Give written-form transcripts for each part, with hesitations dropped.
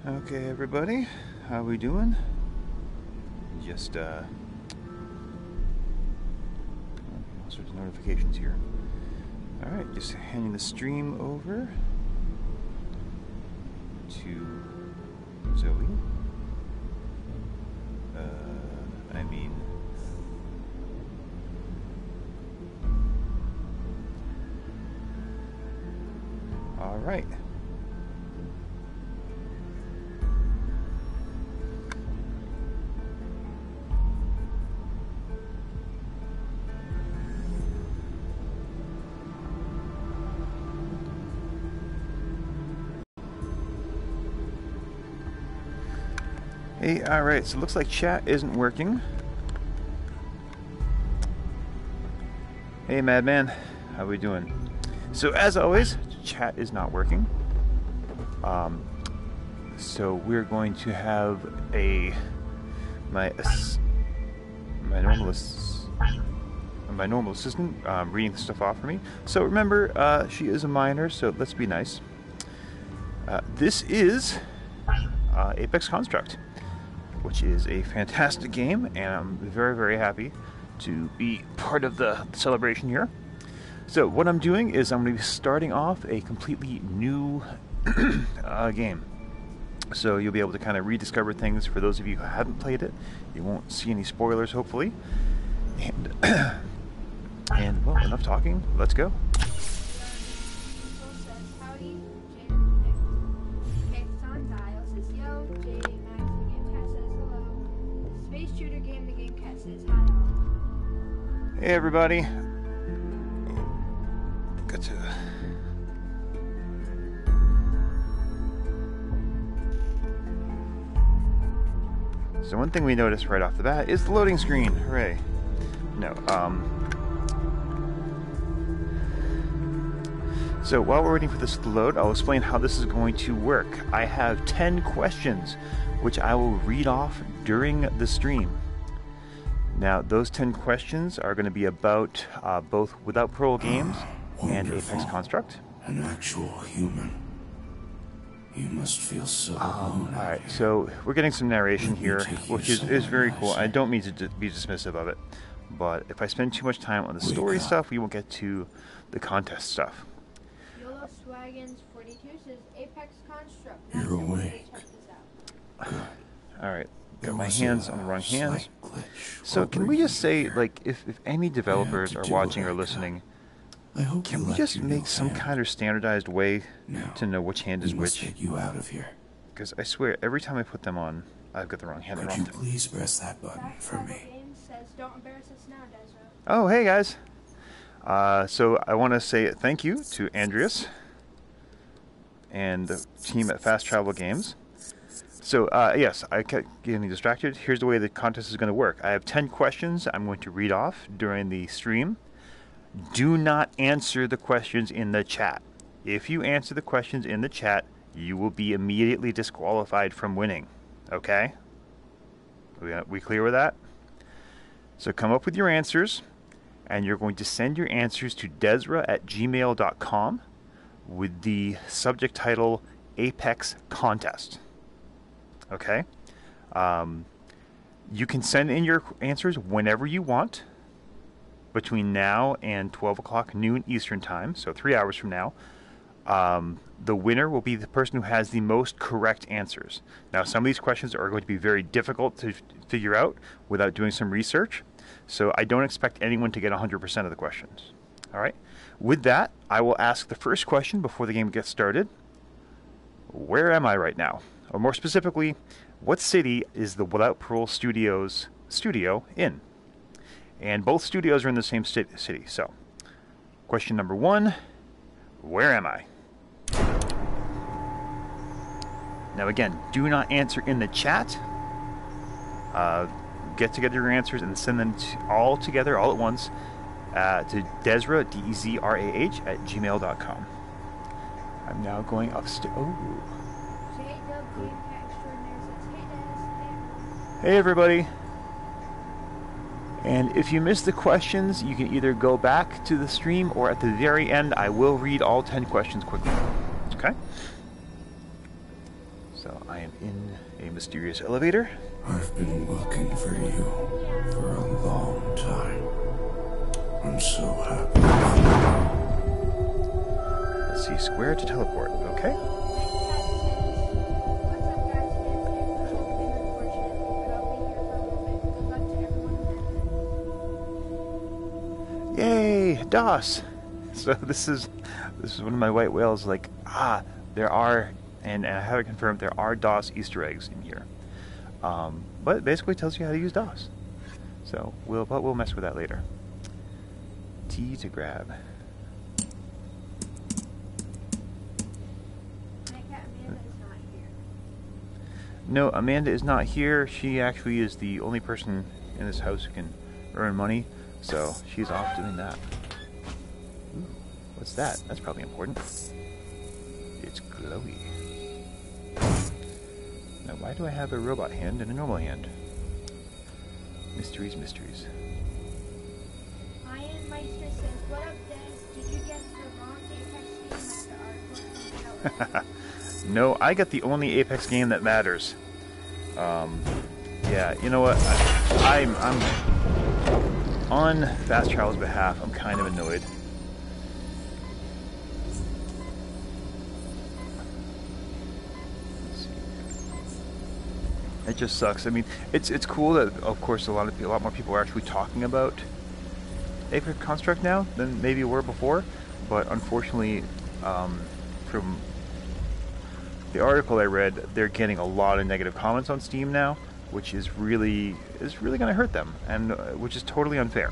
Okay, everybody, how we doing? Just all sorts of notifications here. All right, just handing the stream over to Zoe. All right. Hey, alright, so it looks like chat isn't working. Hey, Madman, how we doing? So, as always, chat is not working. So we're going to have my normal assistant reading stuff off for me. So remember, she is a minor, so let's be nice. This is Apex Construct, which is a fantastic game, and I'm very, very happy to be part of the celebration here. So what I'm doing is I'm going to be starting off a completely new game. So you'll be able to kind of rediscover things for those of you who haven't played it. You won't see any spoilers, hopefully. And well, enough talking. Let's go. Hey everybody. Got to. So one thing we noticed right off the bat is the loading screen. Hooray. No, so while we're waiting for this to load, I'll explain how this is going to work. I have 10 questions, which I will read off during the stream. Now, those 10 questions are going to be about both Without Parole games and Apex Construct. An actual human. You must feel so alone. Alright, so we're getting some narration here, which is very cool. I don't mean to be dismissive of it, but if I spend too much time on the story stuff, we won't get to the contest stuff. YOLO Swaggins 42 says Apex Construct. You're awake. Alright, got my hands on the wrong hands. So can we just say, like, if any developers are watching or listening, can we just make some kind of standardized way to know which hand is which? Get you out of here. Because I swear, every time I put them on, I've got the wrong hand. Could you please press that button for me? Says, don't embarrass us now, Desra. Oh, hey guys. So I want to say thank you to Andreas and the team at Fast Travel Games. So yes, I kept getting distracted. Here's the way the contest is going to work. I have 10 questions I'm going to read off during the stream. Do not answer the questions in the chat. If you answer the questions in the chat, you will be immediately disqualified from winning. Okay? We clear with that? So come up with your answers, and you're going to send your answers to desra@gmail.com with the subject title Apex Contest. Okay? You can send in your answers whenever you want, between now and 12 o'clock noon Eastern time, so 3 hours from now. The winner will be the person who has the most correct answers. Now, some of these questions are going to be very difficult to figure out without doing some research, so I don't expect anyone to get 100% of the questions. All right? With that, I will ask the first question before the game gets started. Where am I right now? Or more specifically, what city is the Without Parole Studios studio in? And both studios are in the same city. So, question number 1, where am I? Now again, do not answer in the chat. Get together your answers and send them all together, all at once, to Desra, D-E-Z-R-A-H, @gmail.com. I'm now going upstairs. Oh. Hey everybody. And if you missed the questions, you can either go back to the stream or at the very end, I will read all 10 questions quickly. Okay? So I am in a mysterious elevator. I've been looking for you for a long time. I'm so happy. Let's see, square to teleport. Okay. Yay, DOS. So this is one of my white whales. Like, there are, and I have it confirmed, there are DOS Easter eggs in here. But it basically tells you how to use DOS. So we'll mess with that later. T to grab. No, Amanda is not here. She actually is the only person in this house who can earn money, so she's off doing that. Ooh, what's that? That's probably important. It's glowy. Now, why do I have a robot hand and a normal hand? Mysteries, mysteries. Iron Meister says, "What up, Des? Did you get the wrong Apex game at the article?" No, I got the only Apex game that matters. Yeah, you know what? I'm on Fast Travel's behalf. I'm kind of annoyed. Let's see. It just sucks. I mean, it's cool that, of course, a lot more people are actually talking about Apex Construct now than maybe were before. But unfortunately, from the article I read, they're getting a lot of negative comments on Steam now, which is really going to hurt them, and which is totally unfair.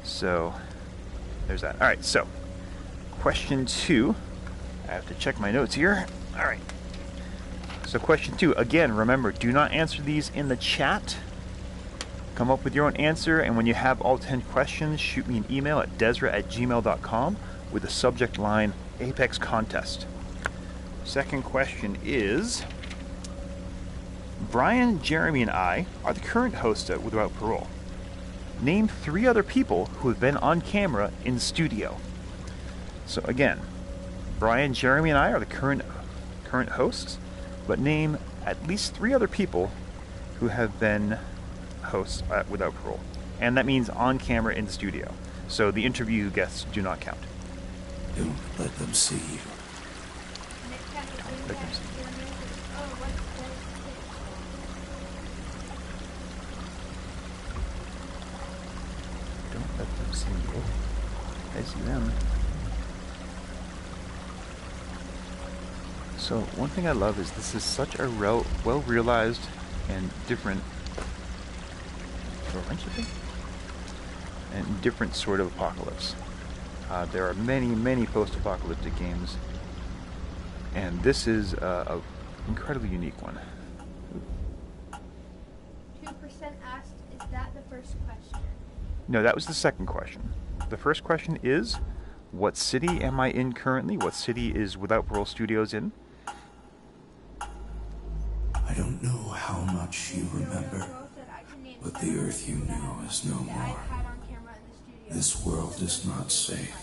So there's that. All right, so question 2. I have to check my notes here. All right. So question 2. Again, remember, do not answer these in the chat. Come up with your own answer, and when you have all 10 questions, shoot me an email at desra@gmail.com with the subject line Apex Contest. Second question is, Brian, Jeremy, and I are the current hosts at Without Parole. Name 3 other people who have been on camera in studio. So again, Brian, Jeremy, and I are the current hosts, but name at least 3 other people who have been hosts at Without Parole. And that means on camera in the studio. So the interview guests do not count. Don't let them see you. Don't let them see you. I see them. So one thing I love is this is such a well realized and different sort of apocalypse. There are many post-apocalyptic games, and this is a incredibly unique one. 2% asked, "Is that the first question?" No, that was the second question. The first question is, what city am I in currently? What city is Without Parole Studios in? I don't know how much you remember, but the Earth you knew is no more. This world is not safe.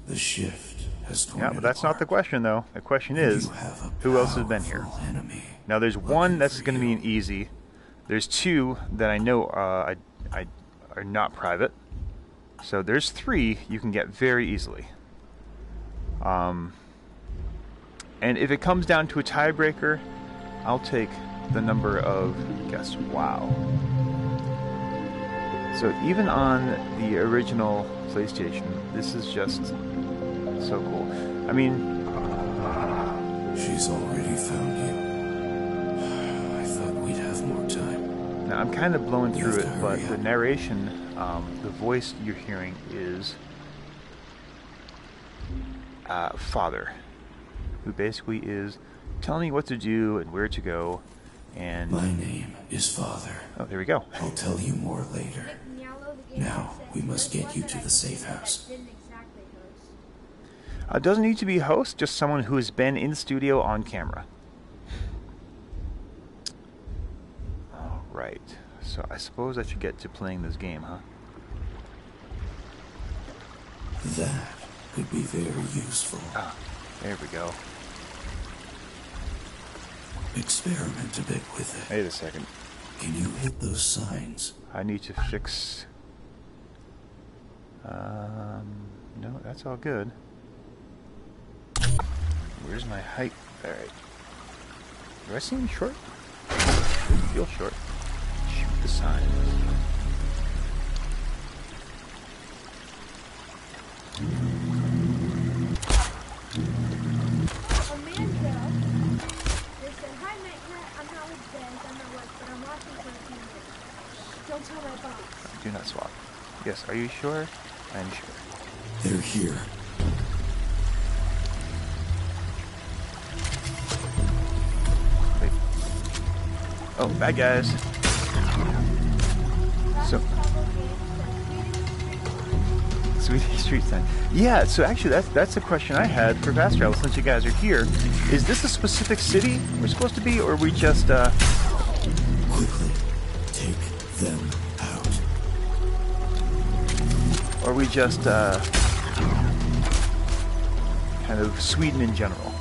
The shift has torn Yeah, but that's not the question, though. The question is, who else has been here? Now, there's one that's going to be an easy. There's 2 that I know are not private. So there's 3 you can get very easily. And if it comes down to a tiebreaker, I'll take the number of guests. Wow. So even on the original PlayStation, this is just so cool. I mean, she's already found you. I thought we'd have more time. now I'm kind of blowing through it, but the narration, the voice you're hearing is Father, who basically is telling me what to do and where to go. And my name is Father. Oh, there we go. I'll tell you more later. Now, we must get you to the safe house. Doesn't need to be a host, just someone who has been in studio on camera. All right. So I suppose I should get to playing this game, huh? That could be very useful. Ah, there we go. Experiment a bit with it. Wait a second. Can you hit those signs? I need to fix... no, that's all good. Where's my height? Alright. Do I seem short? I feel short. Shoot the signs. Amanda, they said, hi, Nightcat. I'm not with Des. I'm at work, but I'm watching for a few minutes. Don't tell my boss. Do not swap. Yes, are you sure? I'm sure. They're here. Wait. Oh, bad guys. So, Swedish street sign. Yeah, so actually that's the question I had for fast travel since you guys are here. Is this a specific city we're supposed to be, or are we just Quickly, take them out. or are we just kind of Sweden in general?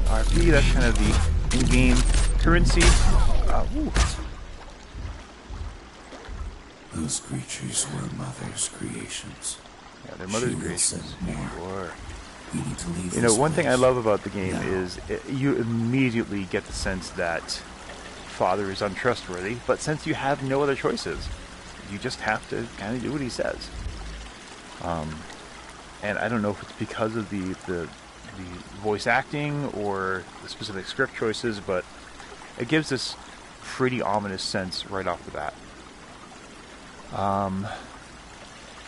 RP, that's kind of the in-game currency. Ooh. Those creatures were Mother's creations. Yeah, they're Mother's She will creations. send more. Sure. We need to leave You know, this one thing I place. love about the game Now. is you immediately get the sense that Father is untrustworthy, but since you have no other choices, you just have to kind of do what he says. And I don't know if it's because of the voice acting or the specific script choices, but it gives this pretty ominous sense right off the bat.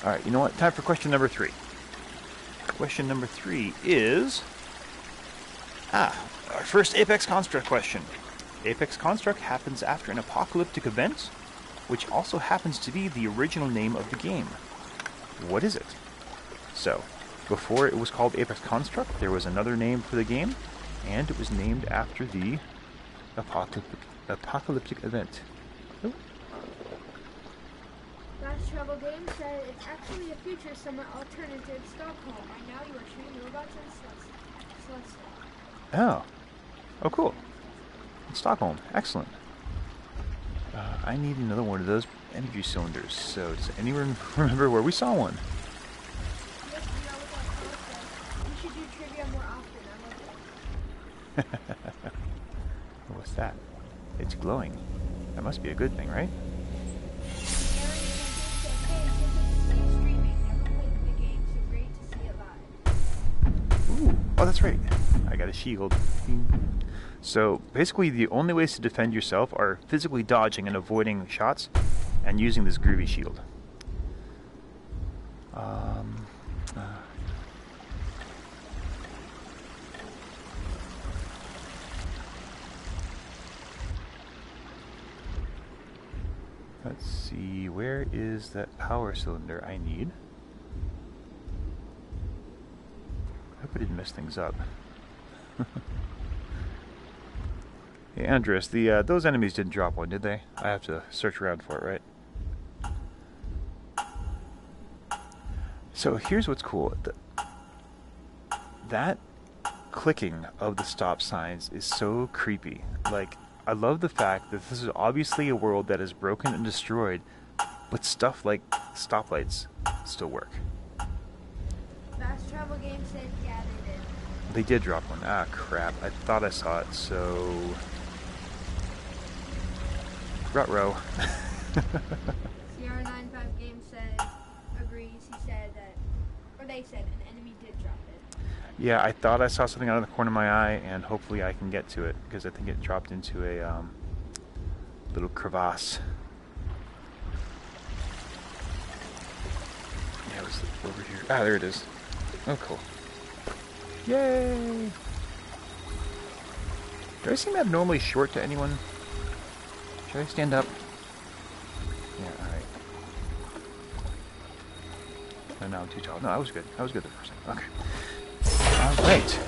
Alright, you know what? Time for question number 3. Question number 3 is... our first Apex Construct question. Apex Construct happens after an apocalyptic event, which also happens to be the original name of the game. What is it? So, before it was called Apex Construct, there was another name for the game, and it was named after the apocalyptic event. Oh. Fast Travel Game said it's actually a future summer alternative Stockholm. Right now you are shooting robots and sluts. Oh. Oh, cool. In Stockholm. Excellent. I need another one of those energy cylinders. So, does anyone remember where we saw one? Yes, we know what that sounds like. We should do trivia more often. I love it. What's that? It's glowing. That must be a good thing, right? Aaron said, hey, since it's streaming, never played the game, so great to see it live. Ooh. Oh, that's right. I got a shield. So, basically, the only ways to defend yourself are physically dodging and avoiding shots, and using this groovy shield. Let's see, where is that power cylinder I need? I hope I didn't mess things up. Hey, Andres, those enemies didn't drop one, did they? I have to search around for it, right? So here's what's cool. That clicking of the stop signs is so creepy. Like, I love the fact that this is obviously a world that is broken and destroyed, but stuff like stoplights still work. Fast Travel Game said, yeah, they did. They did drop one. Ah, crap. I thought I saw it, so... Ruh-roh. CR95 Game said, agrees. He said that, or they said, an enemy did drop it. Yeah, I thought I saw something out of the corner of my eye, and hopefully I can get to it, because I think it dropped into a little crevasse. Yeah, it was over here. Ah, there it is. Oh, cool. Yay! Do I seem abnormally short to anyone? Should I stand up? Yeah, alright. No, no, I'm too tall. No, I was good. I was good the first time. Okay. Alright.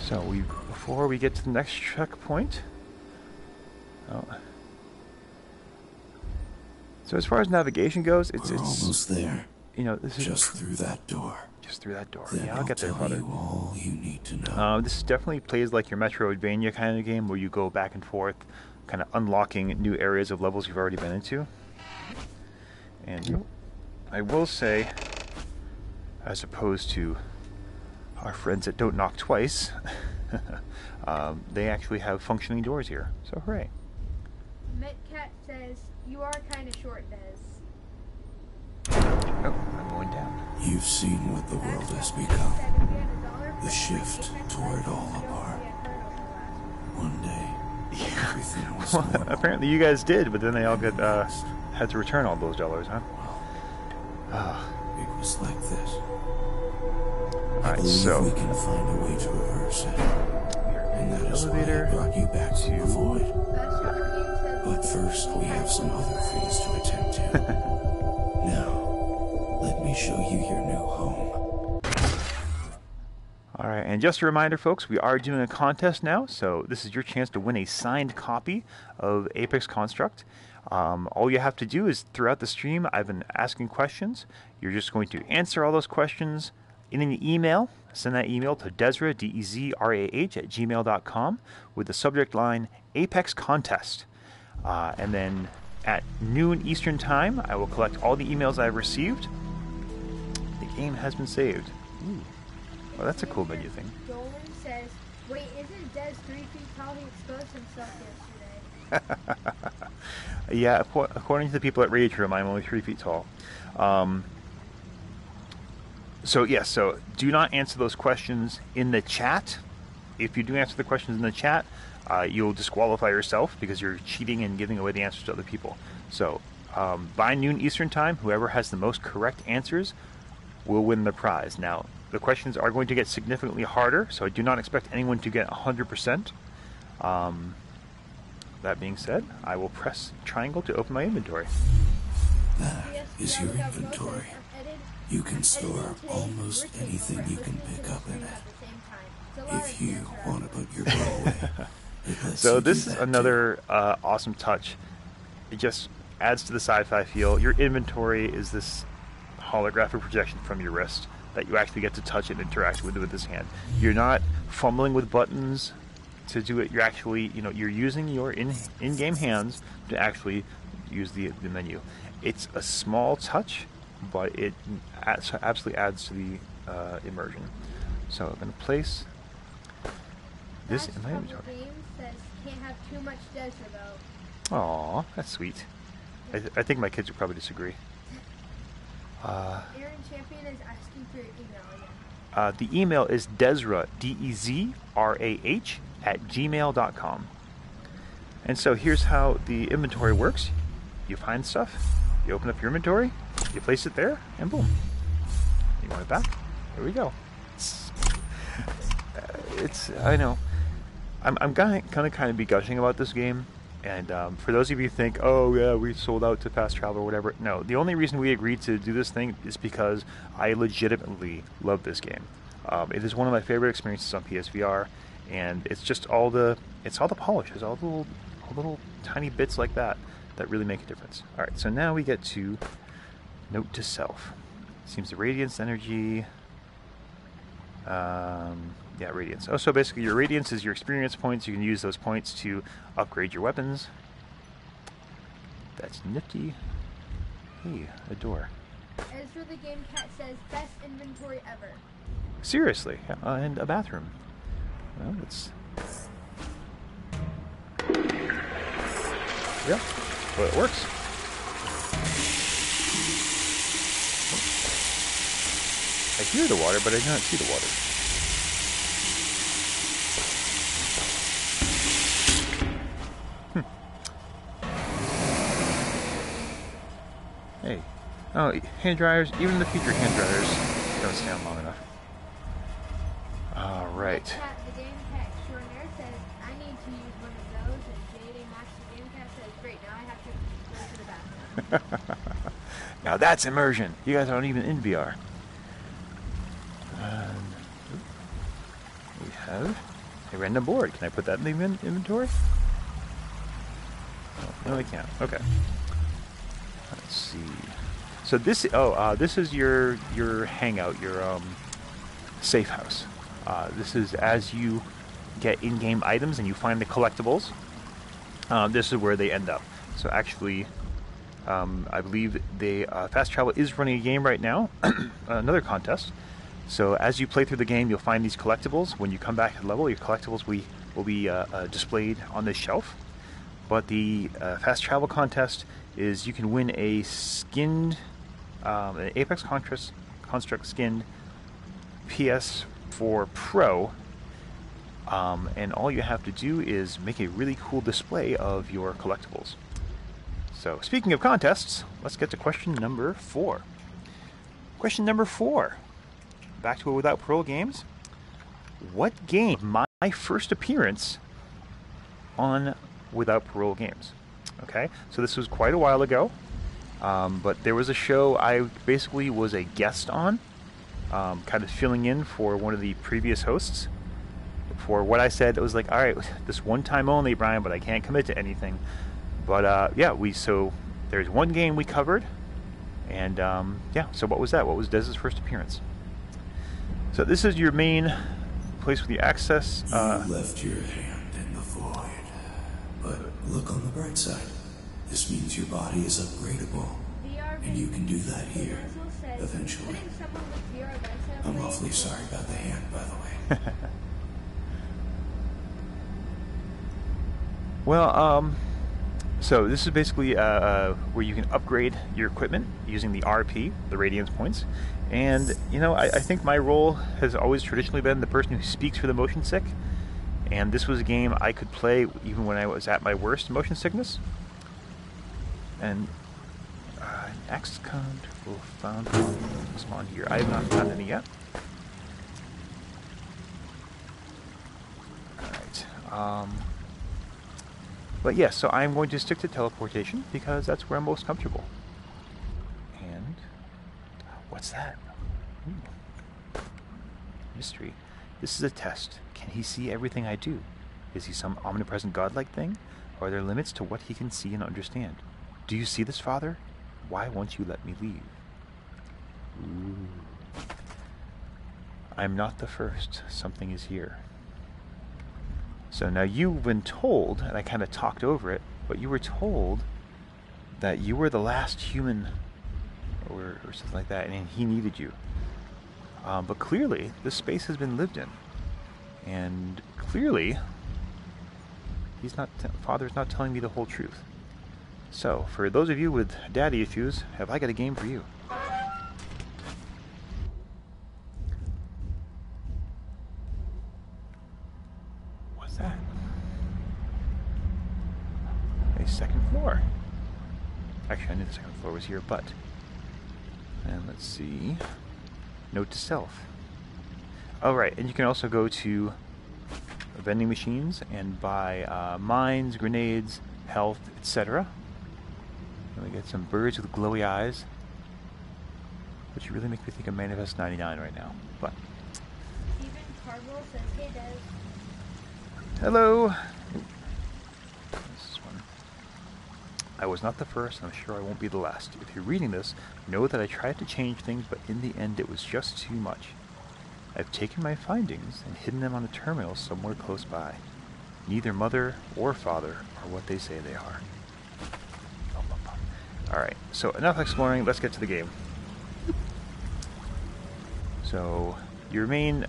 So, before we get to the next checkpoint... Oh. So as far as navigation goes, We're almost there. you know, this is Just through that door. just through that door. Then Yeah, I'll get there, tell Father. you all you need to know. This definitely plays like your Metroidvania kind of game, where you go back and forth, kind of unlocking new areas of levels you've already been into. And I will say, as opposed to our friends that don't knock twice, they actually have functioning doors here. So hooray. Metcat says, you are kind of short, Des. Oh, I'm going down. You've seen what the world has become. The shift tore it all apart. One day, everything was Well, normal. apparently you guys did, but then they all had to return all those dollars, huh? It was like this. I Alright, believe so we can find a way to reverse it. And that is why I elevator brought you back to the void. But But first, we have some other things to attend to. Now, let me show you your new home. Alright, and just a reminder, folks, we are doing a contest now, so this is your chance to win a signed copy of Apex Construct. All you have to do is, throughout the stream, I've been asking questions. You're just going to answer all those questions in an email. Send that email to Dezrah, D-E-Z-R-A-H, at gmail.com with the subject line, Apex Contest. And then at noon Eastern Time, I will collect all the emails I've received. The game has been saved. Ooh. Well, that's a cool menu thing. Dolan says, wait, isn't Des 3 feet tall? He exposed himself yesterday. Yeah, according to the people at Rage Room, I'm only 3 feet tall. So yes, so do not answer those questions in the chat. If you do answer the questions in the chat, you'll disqualify yourself because you're cheating and giving away the answers to other people. So by noon Eastern Time, whoever has the most correct answers will win the prize. Now, the questions are going to get significantly harder, so I do not expect anyone to get 100%. That being said, I will press triangle to open my inventory. That is your inventory. You can store almost anything you can pick up in it. If you want to put your bow away, it lets So you this do is that another awesome touch. It just adds to the sci-fi feel. Your inventory is this holographic projection from your wrist that you actually get to touch and interact with this hand. You're not fumbling with buttons to do it. You're actually, you're using your in-game hands to actually use the menu. It's a small touch, but it absolutely adds to the immersion. So I'm going to place this in my inventory. Games says, can't have too much Desert though. Aw, that's sweet. I think my kids would probably disagree. Aaron Champion is asking for your email again. The email is Dezrah, D-E-Z-R-A-H, at gmail.com. And so here's how the inventory works. You find stuff, you open up your inventory, you place it there, and boom. You want it back? There we go. I know. I'm gonna kind of be gushing about this game. And for those of you who think, oh yeah, we sold out to fast travel or whatever. No, the only reason we agreed to do this thing is because I legitimately love this game. It is one of my favorite experiences on PSVR, and it's just all the polish. It's all the little tiny bits like that really make a difference. All right, so now we get to note to self. Seems the radiance energy. Yeah, radiance. Oh, so basically your radiance is your experience points. You can use those points to upgrade your weapons. That's nifty. Hey, a door. Ezra the Game Cat says, best inventory ever. Seriously, and a bathroom. Well, it's... Yeah, well, it works. I hear the water, but I do not see the water. Hey. Oh, hand dryers, even the future hand dryers don't stand long enough. Alright. Cat, the Game Cat extraordinaire says, I need to use one of those, and J.D. Max the Game Cat says, great, now I have to go to the bathroom. Now that's immersion. You guys aren't even in VR. We have a random board. Can I put that in the inventory? Oh, no, I can't. Okay. Let's see. So this this is your hangout, your safe house. This is as you get in-game items and you find the collectibles. This is where they end up. So actually, I believe they Fast Travel is running a game right now, another contest. So as you play through the game, you'll find these collectibles. When you come back at level, your collectibles will be displayed on this shelf. But the Fast Travel contest is you can win a skinned, an Apex Construct skinned PS4 Pro. And all you have to do is make a really cool display of your collectibles. So, speaking of contests, let's get to question number 4. Question number 4. Back to Without Parole games. What game my first appearance on Without Parole games? Okay, so this was quite a while ago, but there was a show I basically was a guest on, kind of filling in for one of the previous hosts. For what I said, it was like, all right, this one time only, Brian, but I can't commit to anything. But yeah, so there's one game we covered, and yeah. So what was that? What was Dez's first appearance? So this is your main place with the access. You left your hand in the void, but look on the bright side. This means your body is upgradable, and you can do that here eventually. I'm awfully sorry about the hand, by the way. Well, so this is basically where you can upgrade your equipment using the RP, the Radiance points. And, you know, I think my role has always traditionally been the person who speaks for the motion sick. And this was a game I could play even when I was at my worst motion sickness. And an X-Count will found spawn here. I have not found any yet. Alright. But yes, so I'm going to stick to teleportation because that's where I'm most comfortable. And what's that? Ooh. Mystery. This is a test. Can he see everything I do? Is he some omnipresent godlike thing? Or are there limits to what he can see and understand? Do you see this, Father? Why won't you let me leave? Ooh. I'm not the first. Something is here. So now you've been told, and I kind of talked over it, but you were told that you were the last human, or something like that, and he needed you. But clearly, this space has been lived in, and clearly, Father's not telling me the whole truth. So, for those of you with daddy issues, have I got a game for you? That? A second floor. Actually, I knew the second floor was here, but... And let's see... Note to self. Oh, right, and you can also go to vending machines and buy mines, grenades, health, etc. And we get some birds with glowy eyes, which really make me think of Manifest 99 right now, but... Even Parole says, hey, Des. Hello! This is one. I was not the first, and I'm sure I won't be the last. If you're reading this, know that I tried to change things, but in the end it was just too much. I've taken my findings and hidden them on a terminal somewhere close by. Neither mother or father are what they say they are. Alright, so enough exploring, let's get to the game. So, your main...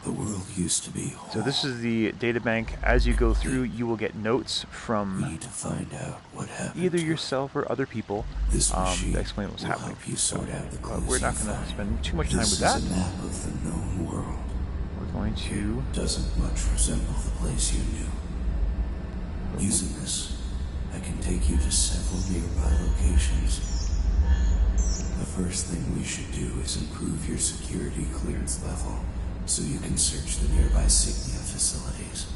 The world used to be whole. So this is the data bank. As you go through, you will get notes from We need to find out what happened either to yourself or other people this machine to explain what's will happening. help you sort out the clues We're not you going to find. spend too much time with that. This is a map of the known world. We're going to... Doesn't much resemble the place you knew. Using this, I can take you to several nearby locations. The first thing we should do is improve your security clearance level, so you can search the nearby Signia facilities.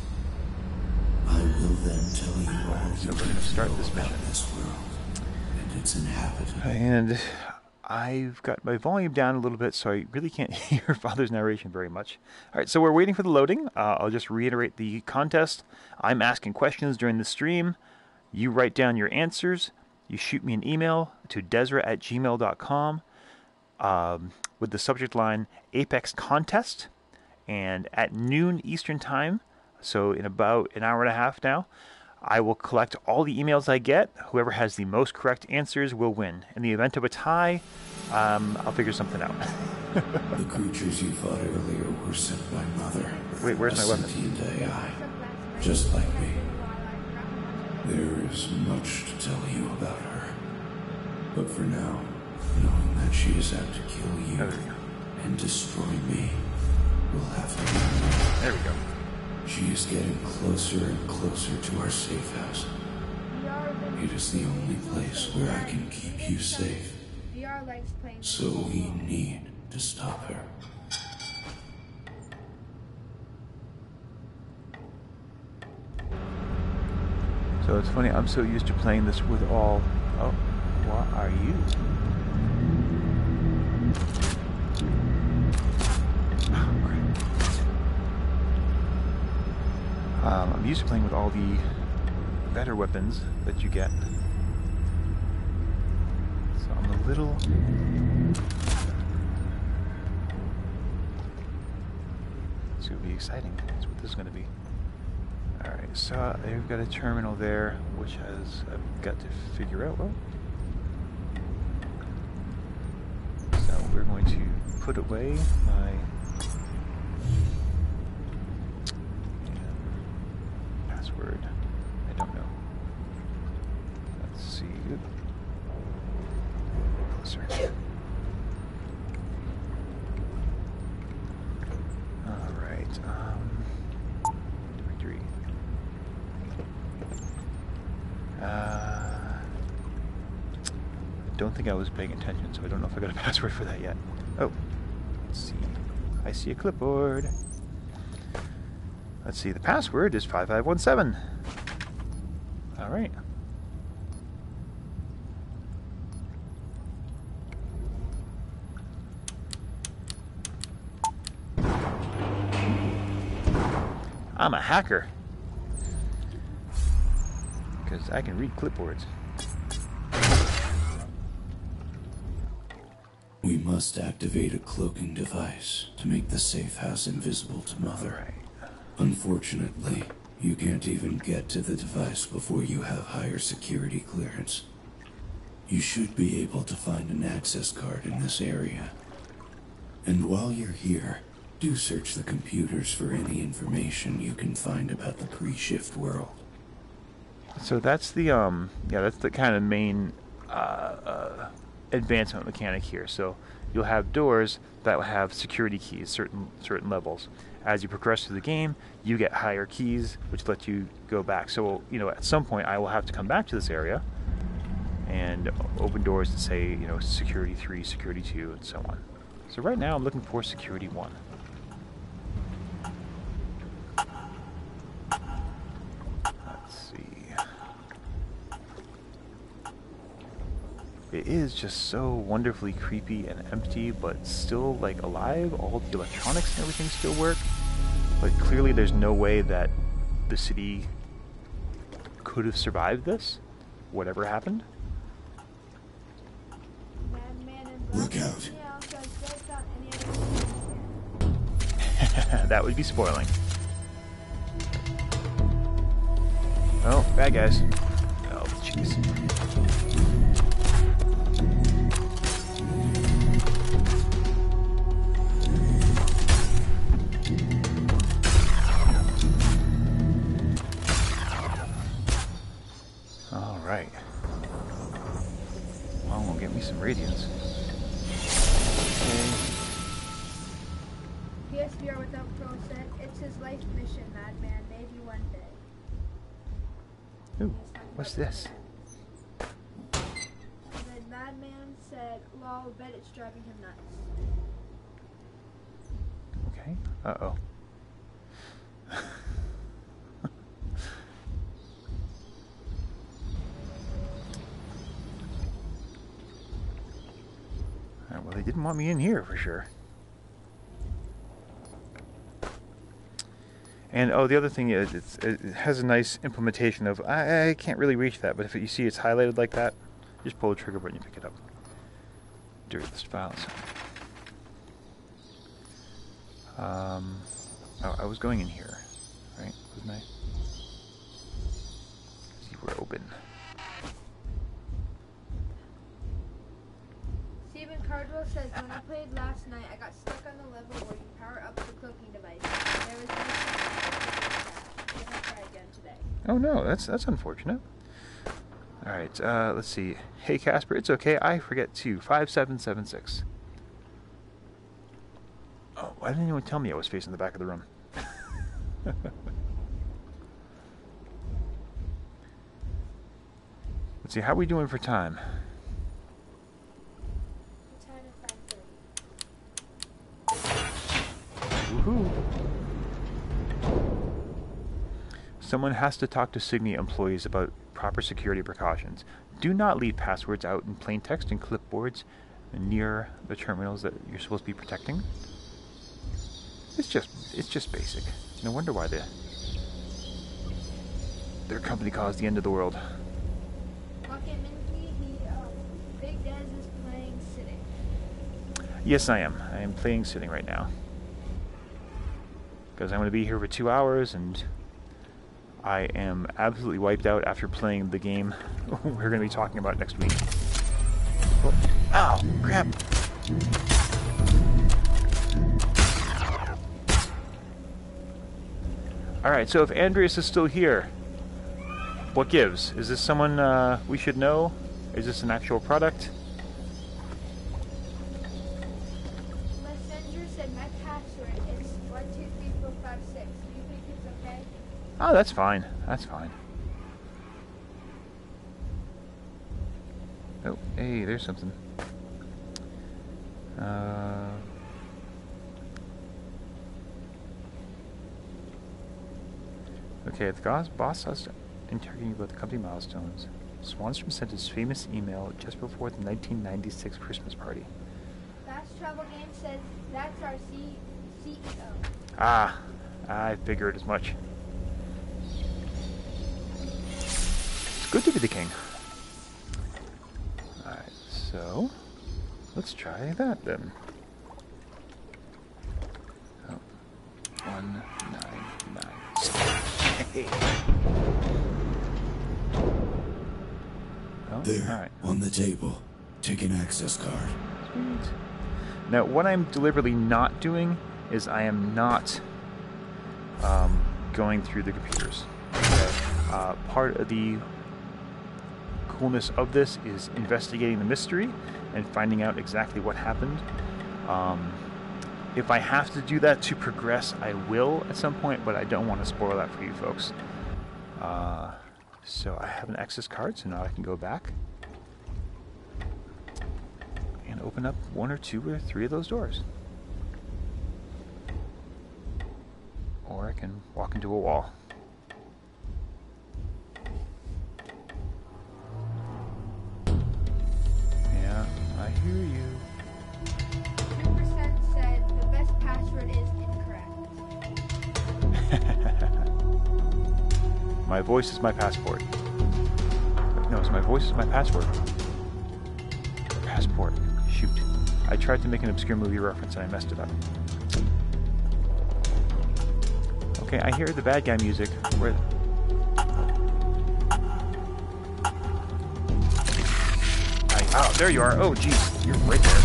I will then tell you all So you we're need going to start know this about mission. this world and its inhabitants. And I've got my volume down a little bit, so I really can't hear Father's narration very much. Alright, so we're waiting for the loading. I'll just reiterate the contest. I'm asking questions during the stream. You write down your answers. you shoot me an email to desra@gmail.com with the subject line Apex Contest. And at noon Eastern Time, so in about an hour and a half now, I will collect all the emails I get. Whoever has the most correct answers will win. In the event of a tie, I'll figure something out. The creatures you fought earlier were sent by Mother. Wait, where's my weapon? A sentient AI, just like me. There is much to tell you about her. But for now, knowing that she is out to kill you and destroy me, we'll have to. There we go. She is getting closer and closer to our safe house. It is the only place where I can keep you safe. So we need to stop her. So it's funny, I'm so used to playing this with all... Oh, what are you? I'm used to playing with all the better weapons that you get. So I'm a little... It's going to be exciting. That's what this is going to be. Alright, so they've got a terminal there, which I've got to figure out. Well, so we're going to put away my password. I don't know. Let's see. Closer. Alright, directory. I don't think I was paying attention, so I don't know if I got a password for that yet. Oh, let's see. I see a clipboard. Let's see, the password is 5517. All right. I'm a hacker. Because I can read clipboards. We must activate a cloaking device to make the safe house invisible to Mother. Right. Unfortunately, you can't even get to the device before you have higher security clearance. You should be able to find an access card in this area. And while you're here, do search the computers for any information you can find about the pre-shift world. So that's the that's the kind of main advancement mechanic here. So you'll have doors that will have security keys, certain levels. As you progress through the game, you get higher keys, which let you go back. So at some point, I will have to come back to this area and open doors that say security 3, security 2, and so on. So right now, I'm looking for security 1. It is just so wonderfully creepy and empty, but still alive. All the electronics and everything still work. But clearly there's no way that the city could have survived this, whatever happened. Look out. That would be spoiling. Oh, bad guys. Oh, jeez. Alright. Well, we'll get me some radiance. Okay. PSVR without Pro said, it's his life mission, madman, maybe one day. Ooh, what's this? And then madman said, lol, bet it's driving him nuts. Okay. Uh-oh. Well, they didn't want me in here for sure. And the other thing is, it has a nice implementation of, I can't really reach that, but if you see it's highlighted like that, Just pull the trigger button and you pick it up. Dirty list files. Oh, I was going in here, right? Wasn't I? You were open. Stephen Cardwell says, when I played last night, I got stuck on the level where you power up the cloaking device. There was no chance to try again today. Oh no, that's unfortunate. Alright, let's see. Hey Casper, it's okay, I forget too. 5776. Oh, why didn't anyone tell me I was facing the back of the room? Let's see, how are we doing for time? Woohoo! Someone has to talk to Signia employees about proper security precautions. Do not leave passwords out in plain text in clipboards near the terminals that you're supposed to be protecting. It's just basic. No wonder why their company caused the end of the world. Big Daz is playing sitting. Yes, I am. I am playing sitting right now. Because I'm going to be here for 2 hours, and I am absolutely wiped out after playing the game we're going to be talking about next week. Oh, ow! Crap! Alright, so if Andreas is still here, what gives? Is this someone we should know? Is this an actual product? Messenger said my password is 123456. Do you think it's okay? Oh, that's fine. That's fine. Oh, hey, there's something. Okay, the boss has interrogating about the company milestones. Swanstrom sent his famous email just before the 1996 Christmas party. Fast Travel Game says that's our CEO. Ah, I figured as much. It's good to be the king. Alright, so let's try that then. Oh, 1996. Hey. Oh, there, all right. on the table. Take an access card. Sweet. Now, what I'm deliberately not doing is I am not going through the computers. Okay? Part of the coolness of this is investigating the mystery and finding out exactly what happened. If I have to do that to progress, I will at some point, but I don't want to spoil that for you folks. So I have an access card, so now I can go back and open up 1 or 2 or 3 of those doors. Or I can walk into a wall. Yeah, I hear you. 2% said the best password is incorrect. My voice is my passport. No, it's my voice is my password. Passport. Shoot. I tried to make an obscure movie reference and I messed it up. Okay, I hear the bad guy music. Where? Oh, there you are. Oh, geez. You're right there.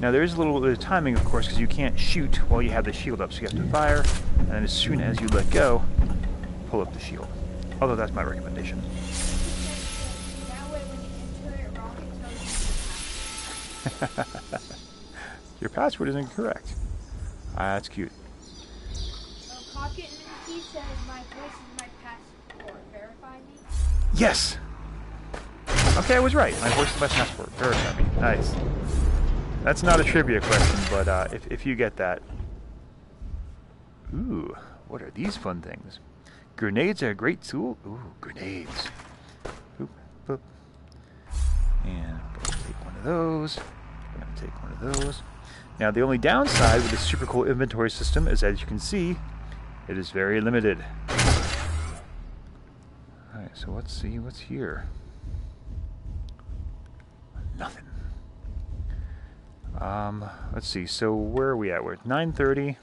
Now, there is a little bit of timing, of course, because you can't shoot while you have the shield up. So you have to fire, and then as soon as you let go, pull up the shield. Although that's my recommendation. That way when you enter it wrong, it tells you Your password is incorrect. That's cute. Pocket Minty says my voice is my passport. Verify me? Yes! Okay, I was right. My voice is my passport. Verify me. Nice. That's not a trivia question, but if you get that. Ooh, what are these fun things? Grenades are a great tool. Ooh, grenades. Boop, boop. And I'm going to take one of those. I'm going to take one of those. Now, the only downside with this super cool inventory system is, as you can see, it is very limited. So let's see what's here. Nothing. Let's see. So where are we at? We're at 9:30.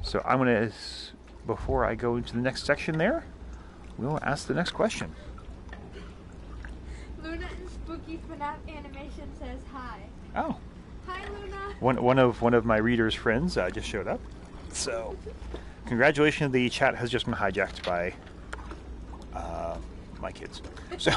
So I'm gonna, before I go into the next section there, we'll ask the next question. Luna in Spooky FNAF Animation says hi. Oh. Hi, Luna. One of my readers' friends just showed up. So, congratulations! The chat has just been hijacked by my kids. So,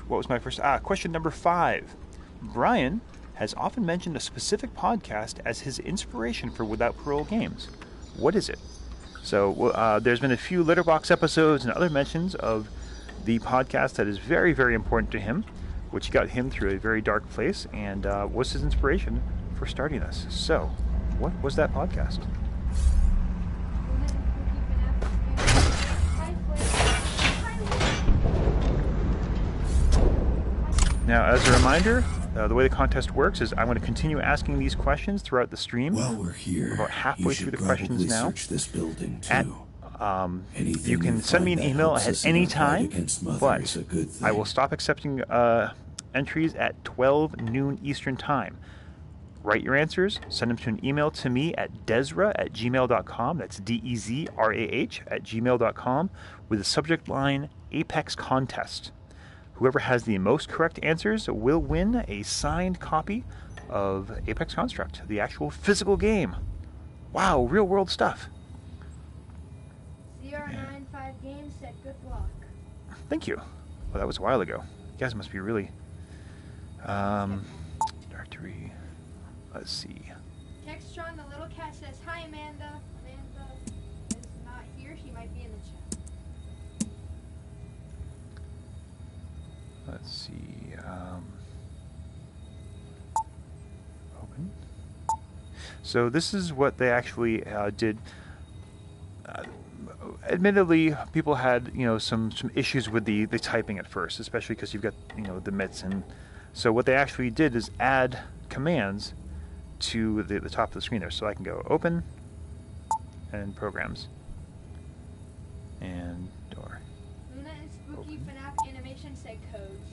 what was my first? Question number 5. Brian has often mentioned a specific podcast as his inspiration for Without Parole games. What is it? So, there's been a few Litterbox episodes and other mentions of the podcast that is very, very important to him, which got him through a very dark place and was his inspiration for starting this. So, what was that podcast? Now, as a reminder, the way the contest works is I'm going to continue asking these questions throughout the stream. While we're here, we're about halfway through the questions now. Search this building too. You can send me an email at any time, but I will stop accepting entries at 12 noon Eastern Time. Write your answers, send them to an email to me at dezrah@gmail.com. That's DEZRAH@gmail.com with the subject line Apex Contest. Whoever has the most correct answers will win a signed copy of Apex Construct, the actual physical game. Wow, real world stuff. CR95 Games said good luck. Thank you. Well, that was a while ago. You guys must be really... Directory. Let's see. Textron, the little cat, says, hi, Amanda. Amanda is not here. She might be in the chat. Let's see. Open. So this is what they actually did. Admittedly, people had some issues with the typing at first, especially because you've got the mitts, and so what they actually did is add commands to the top of the screen there. So I can go open and programs and door. Luna and Spooky FNAF Animation said codes.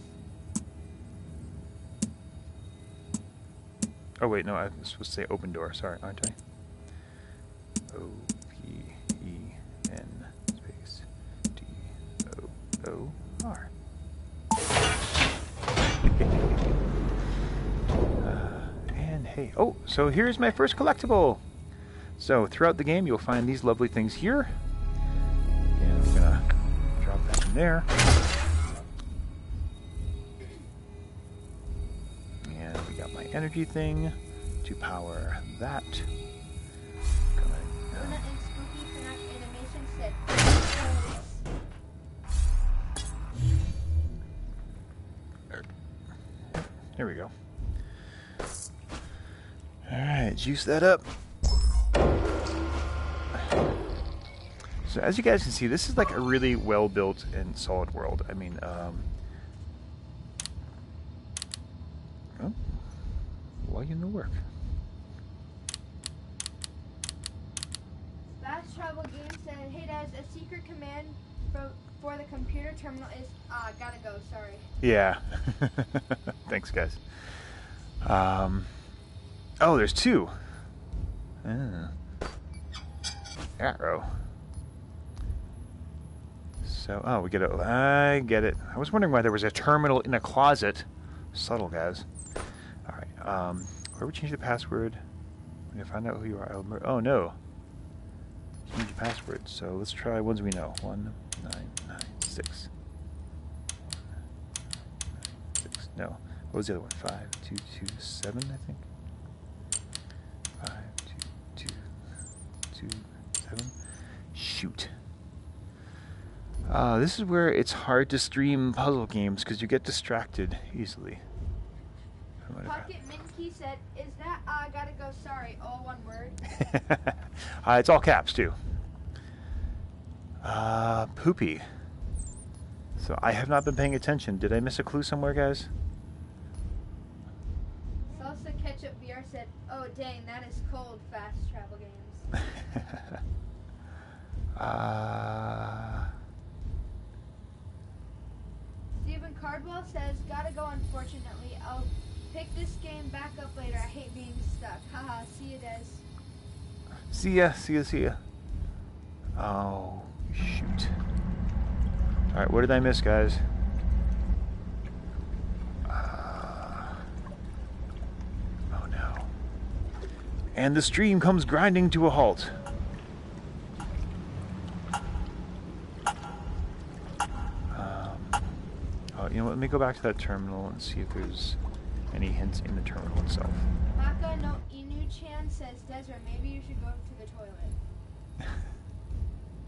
Oh wait, no, I was supposed to say open door. Sorry, aren't I? OPEN space DOOR. And hey, oh, so here's my first collectible. So throughout the game, you'll find these lovely things here. And I'm gonna drop that in there. And we got my energy thing to power that. Luna and Spooky FNAF Animation said codes. There we go. Alright, juice that up. So as you guys can see, this is like a really well built and solid world. I mean, why you no work? Fast Travel Game said, hey Daz, a secret command for the computer terminal is, gotta go, sorry. Yeah. Thanks, guys. Oh, there's 2. Arrow. So, oh, we get it. I get it. I was wondering why there was a terminal in a closet. Subtle, guys. All right. Where we change the password? When you find out who you are, oh no. Change the password. So let's try ones we know. 1996. 196. No. What was the other one? 5227, I think. 5227. Shoot. This is where it's hard to stream puzzle games because you get distracted easily. Pocket Minky said, is that gotta go, sorry, all one word? It's all caps too. Poopy. So I have not been paying attention. Did I miss a clue somewhere, guys? Salsa Ketchup VR said, oh dang, that is cold, Fast Travel Games. Stephen Cardwell says, gotta go unfortunately. I'll pick this game back up later. I hate being stuck. Haha, see you, Des. See ya. Oh, shoot. Alright, what did I miss, guys? Oh no. And the stream comes grinding to a halt. Oh, you know what? Let me go back to that terminal and see if there's any hints in the terminal itself. Maka no Inu-chan says, Desra, maybe you should go to the toilet.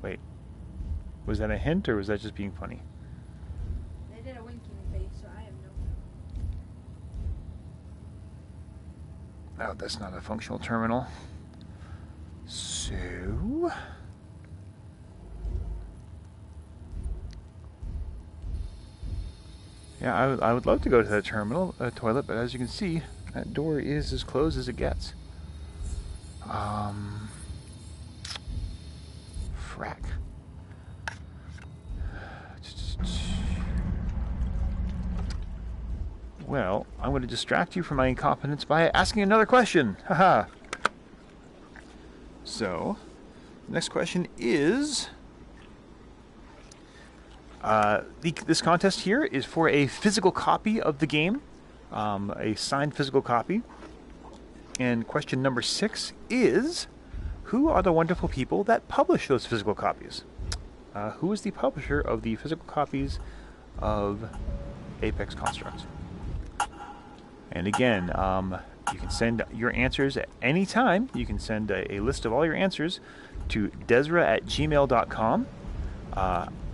Wait. Was that a hint, or was that just being funny? They did a winking face, so I have no clue. Oh, that's not a functional terminal. So... yeah, I would love to go to that terminal, toilet, but as you can see, that door is as closed as it gets. Frack. Well, I'm going to distract you from my incompetence by asking another question. Haha. So, the next question is... this contest here is for a physical copy of the game, a signed physical copy. And question number 6 is, who are the wonderful people that publish those physical copies? Who is the publisher of the physical copies of Apex Construct? And again, you can send your answers at any time. You can send a list of all your answers to desra@gmail.com.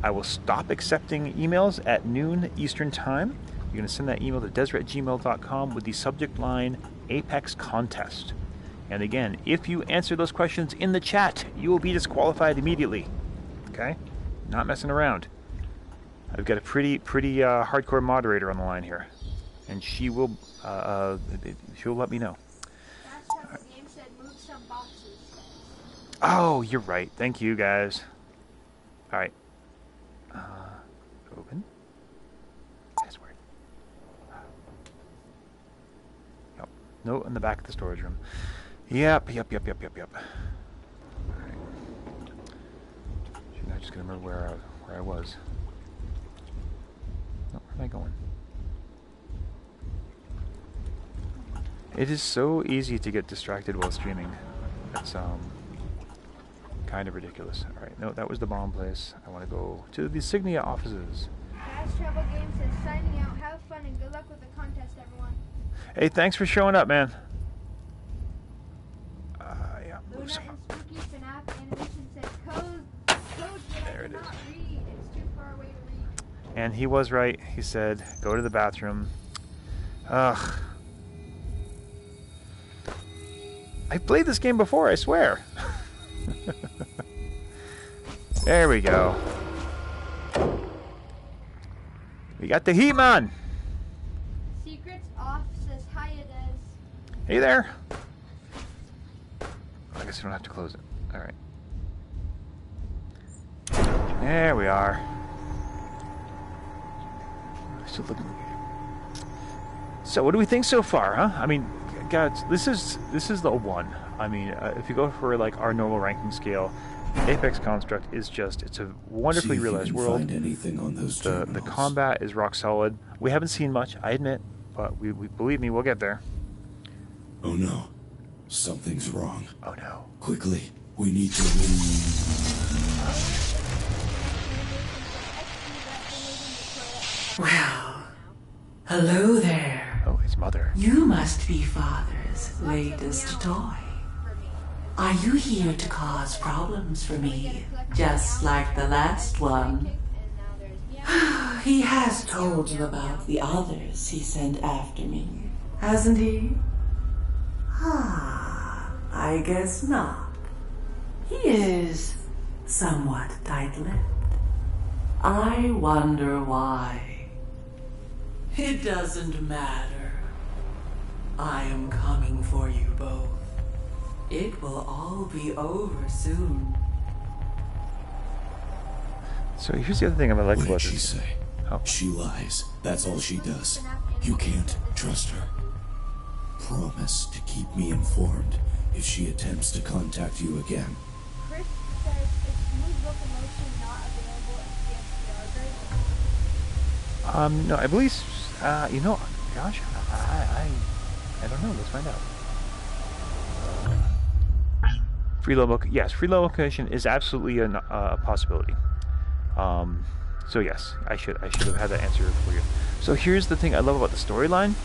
I will stop accepting emails at noon Eastern Time. You're going to send that email to desra@gmail.com with the subject line Apex Contest. And again, if you answer those questions in the chat, you will be disqualified immediately. Okay? Not messing around. I've got a pretty hardcore moderator on the line here. And she will she'll let me know. Last time the game said move some boxes. Oh, you're right. Thank you, guys. All right. Open. Password. Yep. No, in the back of the storage room. Yep. All right. I'm just gonna remember where I was. No, where am I going? It is so easy to get distracted while streaming. It's kind of ridiculous. Alright, no, that was the bomb place. I want to go to the Signia offices. Fast Travel Games says, signing out. Have fun and good luck with the contest, everyone. Hey, thanks for showing up, man. Yeah. Luna and Spooky FNAF Animation says, code that There I it is. cannot read. It's too far away to read. And he was right. He said, go to the bathroom. Ugh. I've played this game before, I swear. There we go. We got the heat man. Secrets Off says, hiya, Des. Hey there. I guess you don't have to close it. Alright. There we are. Still looking. So what do we think so far, huh? I mean, God, this is the one. I mean, if you go for like our normal ranking scale, Apex Construct is just, it's a wonderfully realized world. Find anything on those The combat is rock solid. We haven't seen much, I admit, but we believe me, we'll get there. Oh no, something's wrong. Oh no. Quickly, we need to leave. Well, hello there. Oh, his mother. You must be Father's latest toy. Are you here to cause problems for me, just like the last one? He has told you about the others he sent after me, hasn't he? I guess not. He is somewhat tight-lipped. I wonder why. It doesn't matter. I am coming for you both. It will all be over soon. So here's the other thing I'm gonna like What about did she this. say? Oh. She lies. That's all she does. You can't trust her. Promise to keep me informed if she attempts to contact you again. Chris says it's smooth locomotion not available in CSVR version. No, I believe, you know, gosh, I don't know. Let's find out. Free locomotion is absolutely a possibility. So yes, I should have had that answer for you. So here's the thing I love about the storyline.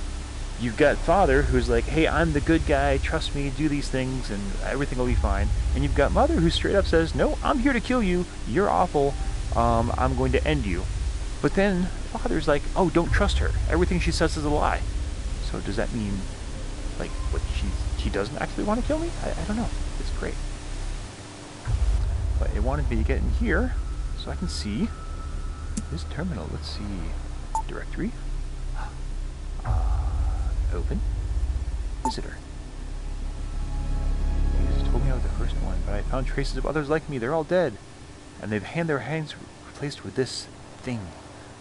You've got Father, who's like, hey, I'm the good guy, trust me, do these things, and everything will be fine. And you've got Mother, who straight up says, no, I'm here to kill you, you're awful, I'm going to end you. But then Father's like, oh, don't trust her, everything she says is a lie. So does that mean, like, what, she doesn't actually want to kill me? I don't know, it's great. But it wanted me to get in here, so I can see this terminal. Let's see, directory. Open. Visitor. He just told me I was the first one, but I found traces of others like me. They're all dead. And they've had their hands replaced with this thing.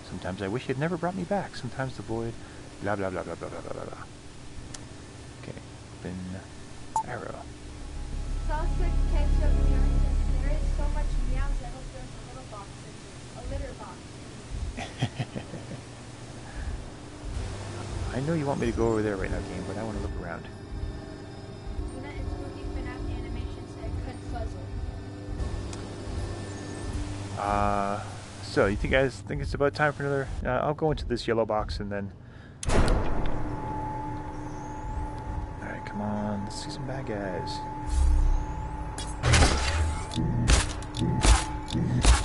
Sometimes I wish he had never brought me back. Sometimes the void. Blah, blah, blah, blah, blah, blah, blah, blah. Okay. Open. Arrow. Salsa ketchup meows. There is so much meows. I hope there's a little box in here. A litter box. I know you want me to go over there right now, game, but I want to look around. Luna and spooky FNAF animations and Confuzzle. So you guys think it's about time for another? I'll go into this yellow box and then. All right, come on, let's see some bad guys.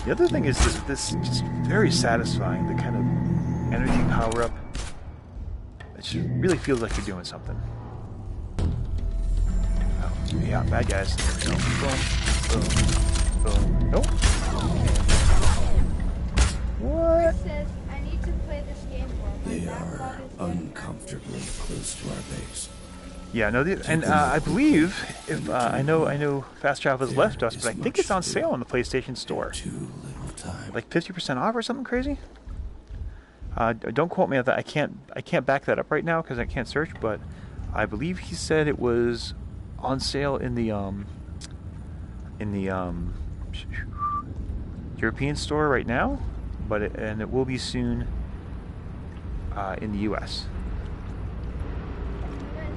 The other thing is this just very satisfying. The kind of energy power up. It just really feels like you're doing something. Oh, yeah, bad guys. There we go. Boom, boom, boom. Nope. What? Chris says, I need to play this game more. My They backlog are is dead. uncomfortably close to our base. Yeah, no, and I believe if I know Fast Travel has left us, but I think it's on sale on the PlayStation Store, Too little time. like 50% off or something crazy. Don't quote me on that. I can't back that up right now because I can't search. But I believe he said it was on sale in the European store right now, but it will be soon in the U.S.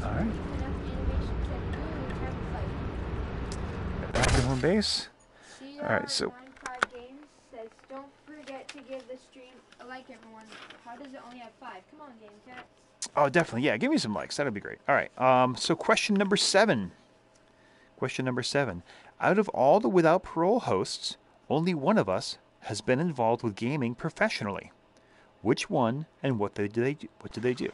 All right. Back to home base. All right, so. Games says, don't forget to give the stream a like, everyone. How does it only have 5? Come on, Game Cat. Oh, definitely. Yeah, give me some likes. That'd be great. All right. So question number 7. Question number 7. Out of all the Without Parole hosts, only one of us has been involved with gaming professionally. Which one and what did they do?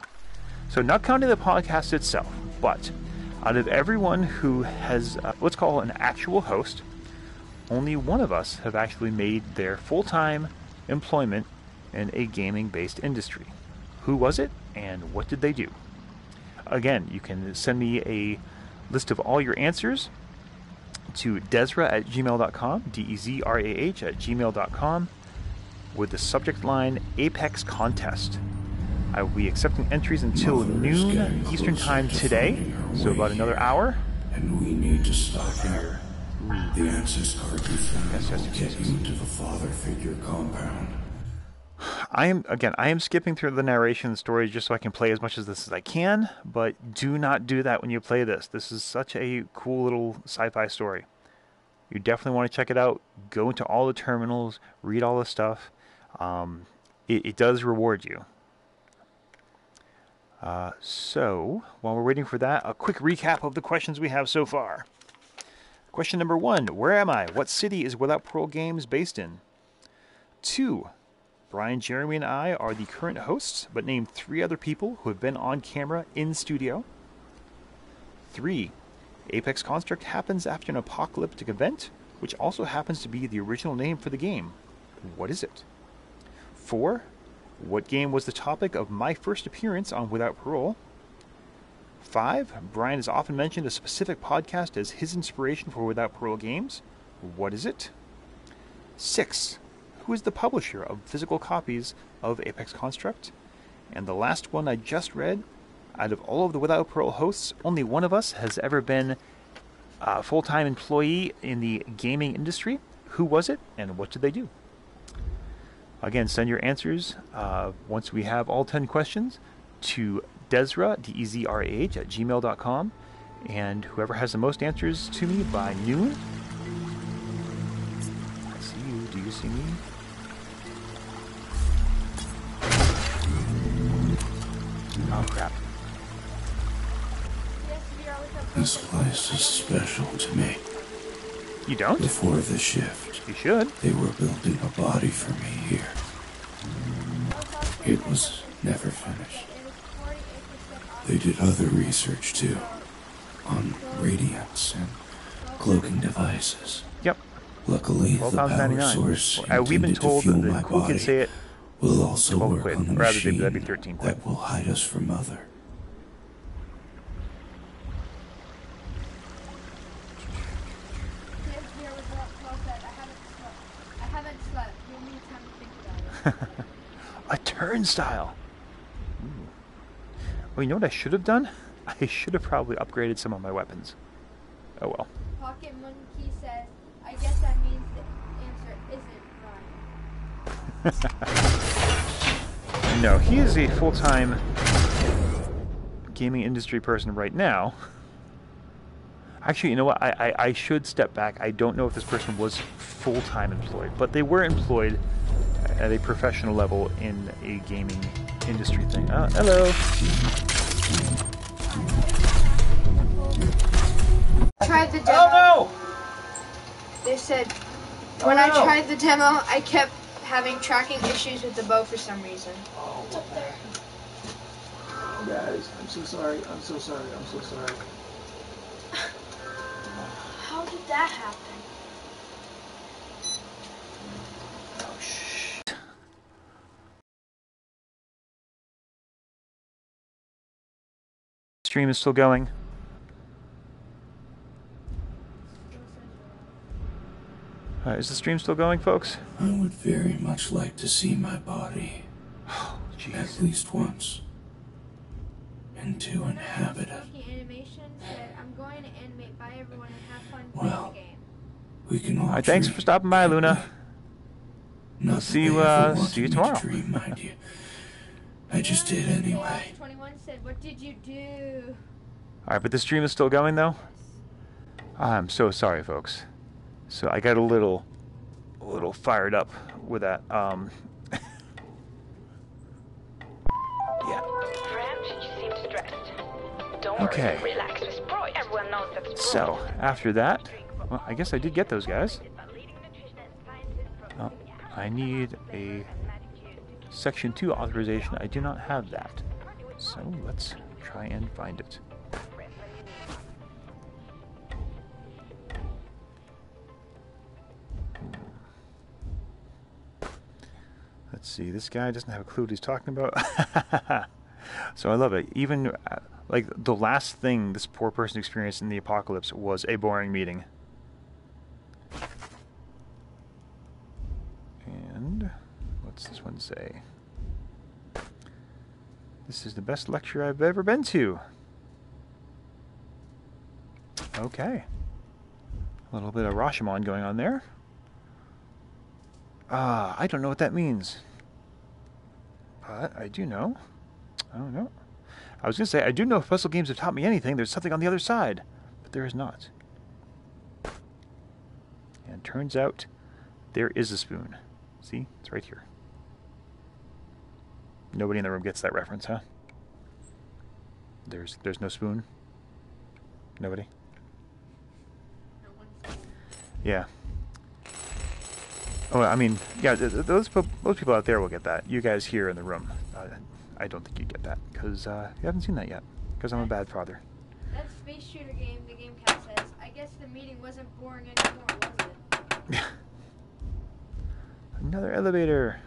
So not counting the podcast itself, but out of everyone who has, let's call an actual host, only one of us have actually made their full-time employment in a gaming-based industry. Who was it, and what did they do? Again, you can send me a list of all your answers to Dezra@gmail.com, DEZRAH@gmail.com, with the subject line Apex Contest. I will be accepting entries until noon Eastern Time today, so about another hour. And we need to stop her. The access card you found will get you to the father figure compound. I am skipping through the narration and story just so I can play as much of this as I can, but do not do that when you play this. This is such a cool little sci-fi story. You definitely want to check it out. Go into all the terminals, read all the stuff. It does reward you. So, while we're waiting for that, a quick recap of the questions we have so far. Question number 1, where am I? What city is Without Parole Games based in? 2, Brian, Jeremy, and I are the current hosts, but name 3 other people who have been on camera in studio. 3, Apex Construct happens after an apocalyptic event, which also happens to be the original name for the game. What is it? 4, what game was the topic of my first appearance on Without Parole? 5, Brian has often mentioned a specific podcast as his inspiration for Without Parole games. What is it? 6, who is the publisher of physical copies of Apex Construct. And the last one I just read, out of all of the Without Parole hosts, only one of us has ever been a full-time employee in the gaming industry. Who was it, and what did they do? Again, send your answers once we have all 10 questions to Dezra, D-E-Z-R-A-H, at gmail.com. And whoever has the most answers to me by noon. I see you. Do you see me? Oh, crap. This place is special to me. You don't? Before the shift, You should. they were building a body for me here. It was never finished. They did other research too, on radiance and cloaking devices. Yep. Luckily, the power £12.99. source We've been intended to told fuel that my the cool body kids say it will also 12 work quid. on the Or rather, machine that'd be 13 quid. that will hide us from Mother. I haven't slept. Give me time to think about it. A turnstile. Ooh. Well, you know what I should have done? I should have probably upgraded some of my weapons. Oh well. Pocket Monkey says, I guess that means the answer isn't right. No, he is a full-time gaming industry person right now. Actually, you know what? I should step back. I don't know if this person was full-time employed, but they were employed at a professional level in a gaming industry thing. Hello. Tried the demo. Oh They said when I tried the demo, I kept having tracking issues with the bow for some reason. It's up there. Oh, guys, I'm so sorry. I'm so sorry. I'm so sorry. How did that happen? Oh shit. Stream is still going. Is the stream still going, folks? I would very much like to see my body, at least once, and to inhabit it. Animation said, I'm going to animate. Bye everyone and have fun Well, playing the game. we can all Alright, thanks dream, for stopping by, can't Luna. we? Not See that you, they ever see you wanted me to tomorrow. dream, mind you. I just did anyway. 21 said, what did you do? Alright, but the stream is still going, though? I'm so sorry, folks. So I got a little fired up with that. Yeah. Friend, you seem stressed. Don't Okay. worry, relax, Miss Pro. Everyone knows that's So after that, well, I guess I did get those guys. Oh, I need a Section 2 authorization. I do not have that. So let's try and find it. Let's see, this guy doesn't have a clue what he's talking about. So I love it. Even, like, the last thing this poor person experienced in the apocalypse was a boring meeting. And what's this one say? This is the best lecture I've ever been to. Okay. A little bit of Rashomon going on there. I don't know what that means. But I do know. I don't know. I was going to say, I do know if puzzle games have taught me anything, there's something on the other side. But there is not. And turns out, there is a spoon. See? It's right here. Nobody in the room gets that reference, huh? There's no spoon? Nobody? Yeah. Oh, I mean, yeah, those people out there will get that. You guys here in the room, I don't think you get that, because you haven't seen that yet, because I'm a bad father. That space shooter game, the game cat says, I guess the meeting wasn't boring anymore, was it? Another elevator.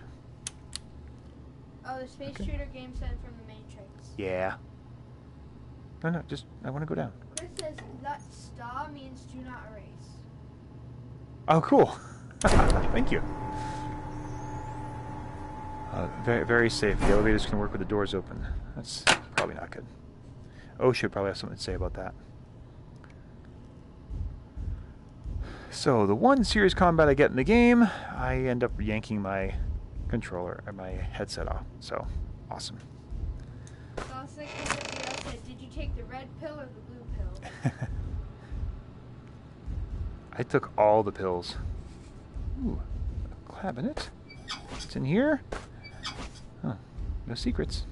Oh, the space shooter game said from the Matrix. Yeah. No, just, I want to go down. Chris says, that star means do not erase. Oh, cool. Thank you. Very, very safe. The elevators can work with the doors open. That's probably not good. Oh, should probably have something to say about that. So, the one serious combat I get in the game, I end up yanking my controller or my headset off. So, awesome. Did you take the red pill or the blue pill? I took all the pills. Ooh, a cabinet. What's in here? Huh, no secrets.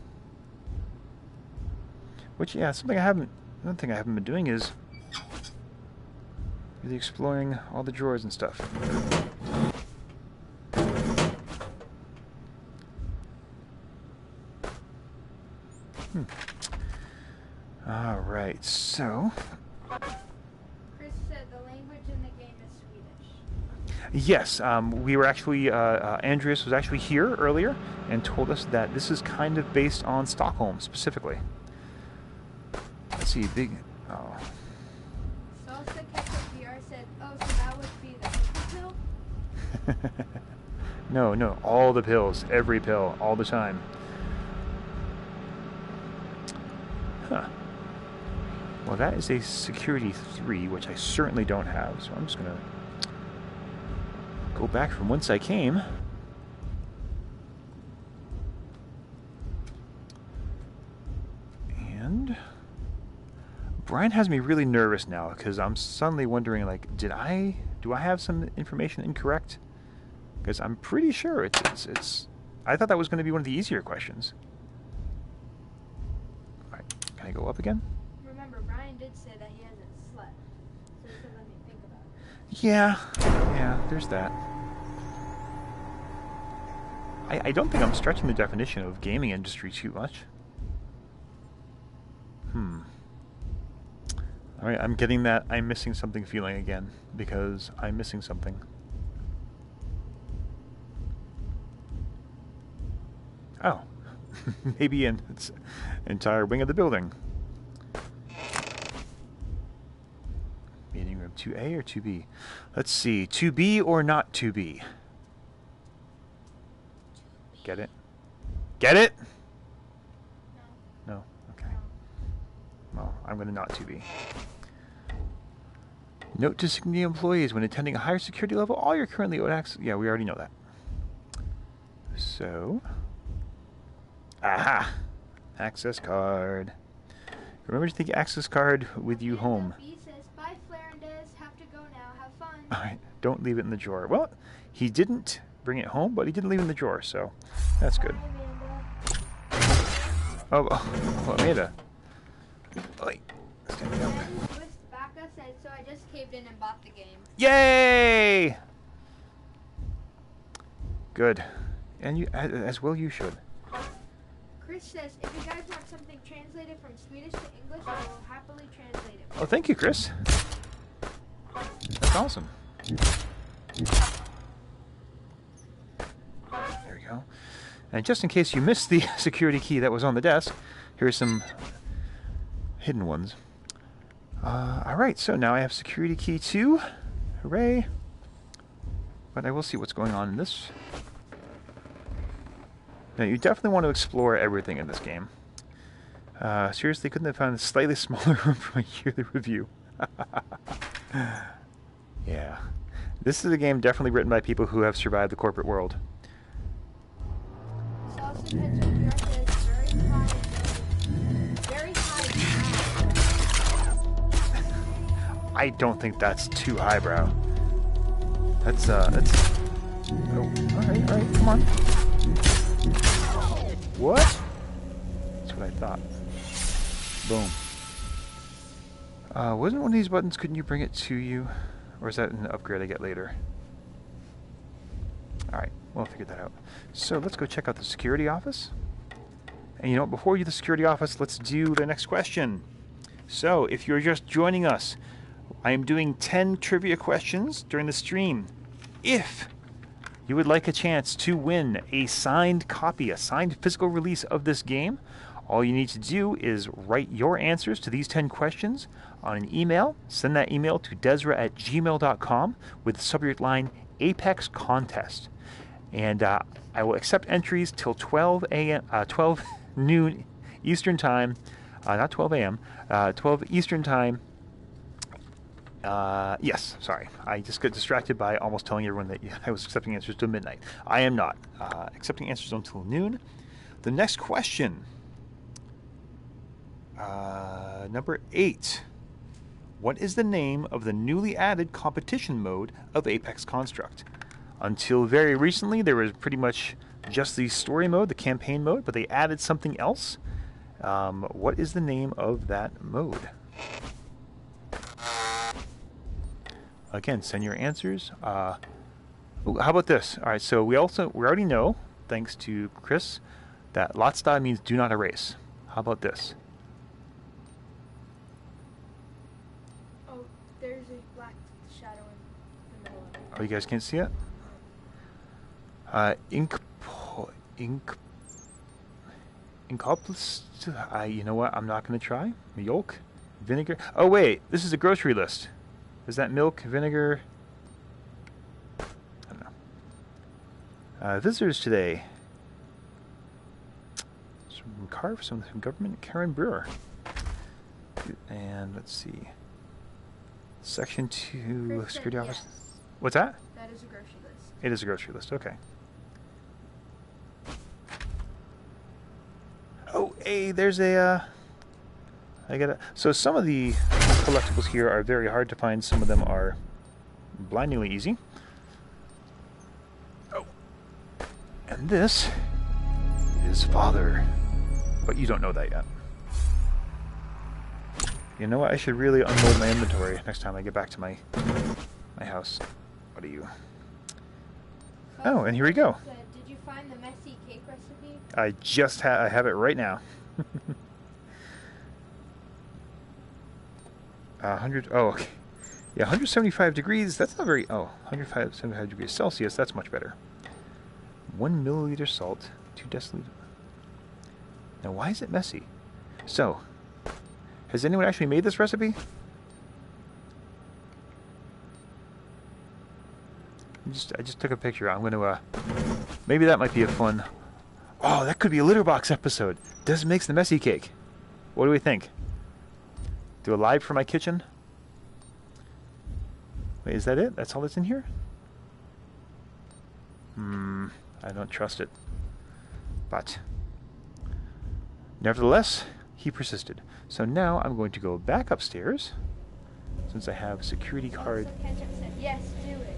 Which, yeah, one thing I haven't been doing is really exploring all the drawers and stuff. Alright, so... Chris said the language in the game is Swedish. Yes, we were actually, Andreas was actually here earlier and told us that this is kind of based on Stockholm, specifically. Let's see, oh. Salsa Ketchup VR said, oh, so that would be the pill? No, all the pills, every pill, all the time. Huh. Well, that is a security 3, which I certainly don't have, so I'm just going to go back from whence I came. And Brian has me really nervous now, because I'm suddenly wondering, like, do I have some information incorrect? Because I'm pretty sure it's I thought that was going to be one of the easier questions. Alright, can I go up again? Remember, Brian did say that he hasn't slept, so he could let me think about it. Yeah, there's that. I don't think I'm stretching the definition of gaming industry too much. Alright, I'm getting that I'm missing something feeling again, because I'm missing something. Oh, maybe in its entire wing of the building. Meeting room 2A or 2B? Let's see, 2B or not 2B? Get it? Get it? No? Okay. Well, I'm going to not 2B. Note to security employees, when attending a higher security level, all your currently owed access... Yeah, we already know that. So... Aha! Access card. Remember to take your access card with you home. B says, bye, Flarendes. Have to go now. Have fun. Alright, don't leave it in the drawer. Well, he didn't bring it home, but he didn't leave it in the drawer, so that's good. Oh, Amanda. Wait. Stand up. Baka said, so I just caved in and bought the game. Yay! Good. And you, as well you should. Chris says, if you guys want something translated from Swedish to English, I will happily translate it. Oh, thank you, Chris. That's awesome. There we go. And just in case you missed the security key that was on the desk, here's some hidden ones. Alright, so now I have security key 2. Hooray. But I will see what's going on in this. Now, you definitely want to explore everything in this game. Seriously, couldn't have found a slightly smaller room for my yearly review. Yeah. This is a game definitely written by people who have survived the corporate world. I don't think that's too highbrow. That's oh, alright, come on. What? That's what I thought. Boom. Wasn't one of these buttons, couldn't you bring it to you? Or is that an upgrade I get later? Alright, we'll figure that out. So let's go check out the security office. And you know what, before we do the security office, let's do the next question. So, if you're just joining us, I am doing 10 trivia questions during the stream. If you would like a chance to win a signed copy, a signed physical release of this game, all you need to do is write your answers to these 10 questions on an email. Send that email to desra@gmail.com with the subject line Apex Contest. And I will accept entries till 12 a.m. 12 noon Eastern time. Not 12 a.m. 12 Eastern time. Yes, sorry. I just got distracted by almost telling everyone that I was accepting answers till midnight. I am not. Accepting answers until noon. The next question. Number 8. What is the name of the newly added competition mode of Apex Construct? Until very recently, there was pretty much just the story mode, the campaign mode, but they added something else. What is the name of that mode? Again, send your answers. How about this? All right, so we already know, thanks to Chris, that Lotsta means do not erase. How about this? Oh, there's a black shadow in the middle of it. Oh, you guys can't see it? You know what? I'm not going to try. Milk, vinegar. Oh, wait. This is a grocery list. Is that milk, vinegar? I don't know. Visitors today. Some government. Karen Brewer. And let's see. Section 2, security office. Yes. What's that? That is a grocery list. It is a grocery list. Okay. Oh, hey, there's a. So some of the collectibles here are very hard to find. Some of them are blindingly easy. Oh, and this is father, but you don't know that yet. You know what? I should really unload my inventory next time I get back to my house. What are you? Oh, and here we go. Did you find the messy cake recipe? I have it right now. 100. Oh, okay. Yeah, 175 degrees. That's not very. Oh, 175 degrees Celsius. That's much better. 1 milliliter salt, 2 deciliters. Now, why is it messy? So, has anyone actually made this recipe? I just took a picture. I'm going to. Maybe that might be a fun. Oh, that could be a litter box episode. Des makes the messy cake. What do we think? Do a live from my kitchen? Wait, is that it? That's all that's in here? I don't trust it. But, nevertheless, he persisted. So now I'm going to go back upstairs, since I have a security card. Also, Ketchup said, yes, do it.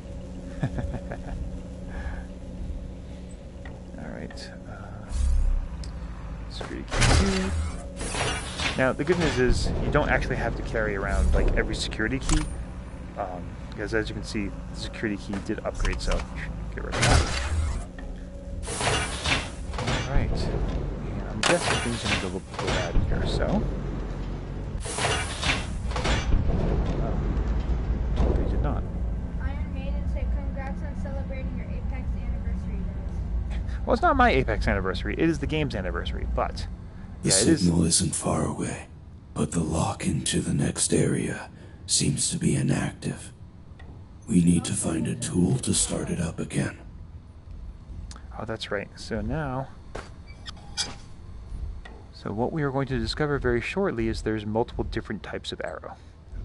Alright. Security key. Now, the good news is you don't actually have to carry around like every security key, because as you can see, the security key did upgrade, so get rid of that. Alright. And I'm guessing things are going to go bad here, so. Oh. They did not. Iron Maiden said, congrats on celebrating your Apex anniversary, guys. Well, it's not my Apex anniversary, it is the game's anniversary, but. The signal isn't far away, but the lock into the next area seems to be inactive. We need to find a tool to start it up again. Oh, that's right. So now... So what we are going to discover very shortly is there's multiple different types of arrow.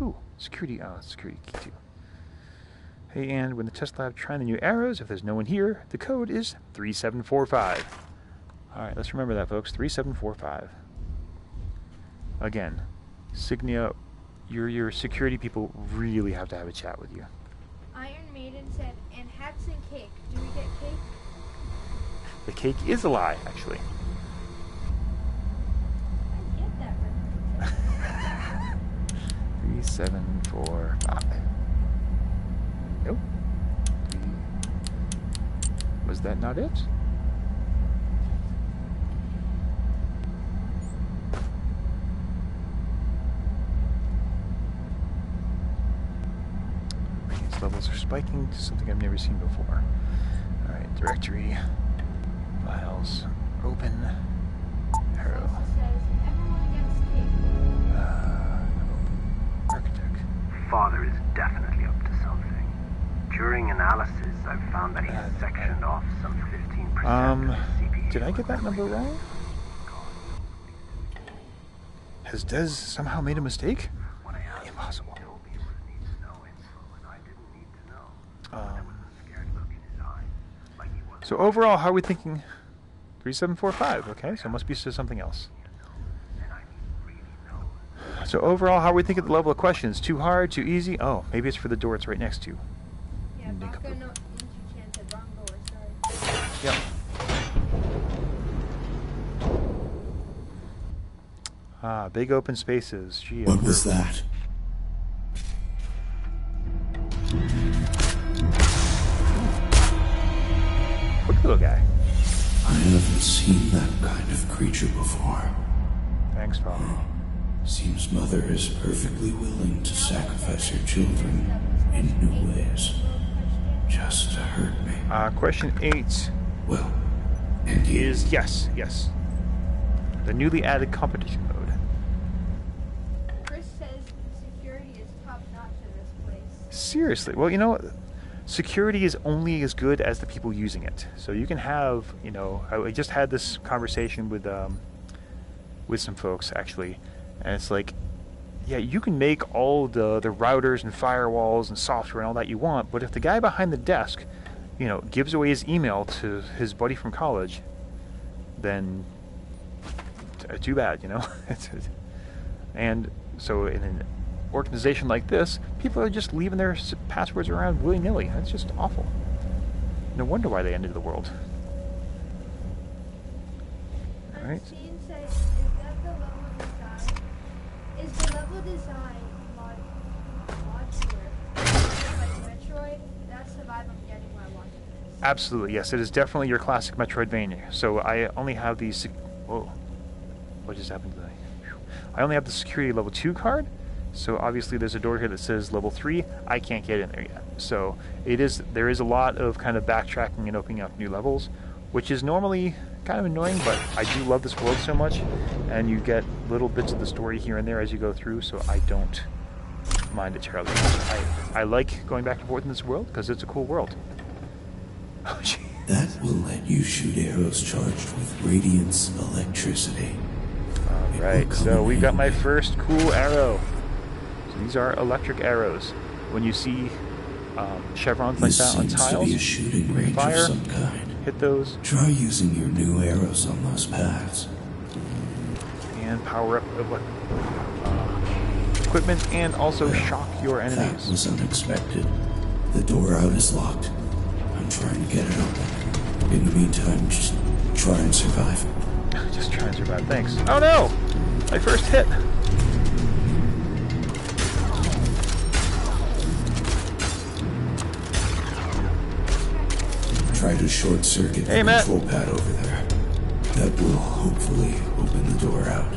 Ooh, security... Oh, security key too. Hey, and when the test lab trying the new arrows, if there's no one here, the code is 3745. Alright, let's remember that, folks. 3745. Again, Signia, your security people really have to have a chat with you. Iron Maiden said, and hats and cake. Do we get cake? The cake is a lie, actually. I get that reference. 3745. Nope. Was that not it? Levels are spiking to something I've never seen before. Alright, directory, files, open, arrow. Also says, everyone gets cake. Architect. Father is definitely up to something. During analysis, I've found that he's sectioned off some 15% of CPU. Did I get that number wrong? Has Des somehow made a mistake? Impossible. So overall, how are we thinking? 3745. Okay, so it must be something else. So overall, how are we thinking the level of questions? Too hard, too easy? Oh, maybe it's for the door it's right next to. Yeah, Baka no enchanted wrong door, sorry. Yep. Ah, big open spaces. Gee, What was that? Quick little guy. I haven't seen that kind of creature before. Thanks, Father. Seems Mother is perfectly willing to sacrifice her children in new ways, just to hurt me. Question 8 Well, and is yes. The newly added competition mode. Chris says security is top notch in this place. Seriously, well, you know, security is only as good as the people using it. So you can have, you know, I just had this conversation with some folks actually, and it's like, yeah, you can make all the routers and firewalls and software and all that you want, but if the guy behind the desk, you know, gives away his email to his buddy from college, then too bad, you know. And so in an organization like this, people are just leaving their passwords around willy-nilly. That's just awful. No wonder why they ended the world. All right. Scene says, is that the level design? Is the level design modular? Like Metroid? That's the vibe I'm getting when I watch this. Absolutely, yes. It is definitely your classic Metroidvania. So I only have the... Whoa. What just happened today? I only have the security level 2 card. So obviously there's a door here that says level 3. I can't get in there yet. So there is a lot of kind of backtracking and opening up new levels, which is normally kind of annoying, but I do love this world so much, and you get little bits of the story here and there as you go through, so I don't mind it terribly much. I like going back and forth in this world because it's a cool world. Oh, gee. that will let you shoot arrows charged with radiance electricity. Alright, so we've got my first cool arrow. So these are electric arrows. When you see chevrons like that on This seems to tiles, be a shooting range fire, of some kind. hit those, Try using your new arrows on those paths. and power up equipment, and also shock your That enemies. was unexpected. The door out is locked. I'm trying to get it open. In the meantime, just try and survive. Just try and survive. Thanks. Oh no! My first hit. Try to short circuit the Hey, Matt. control pad over there. That will hopefully open the door out.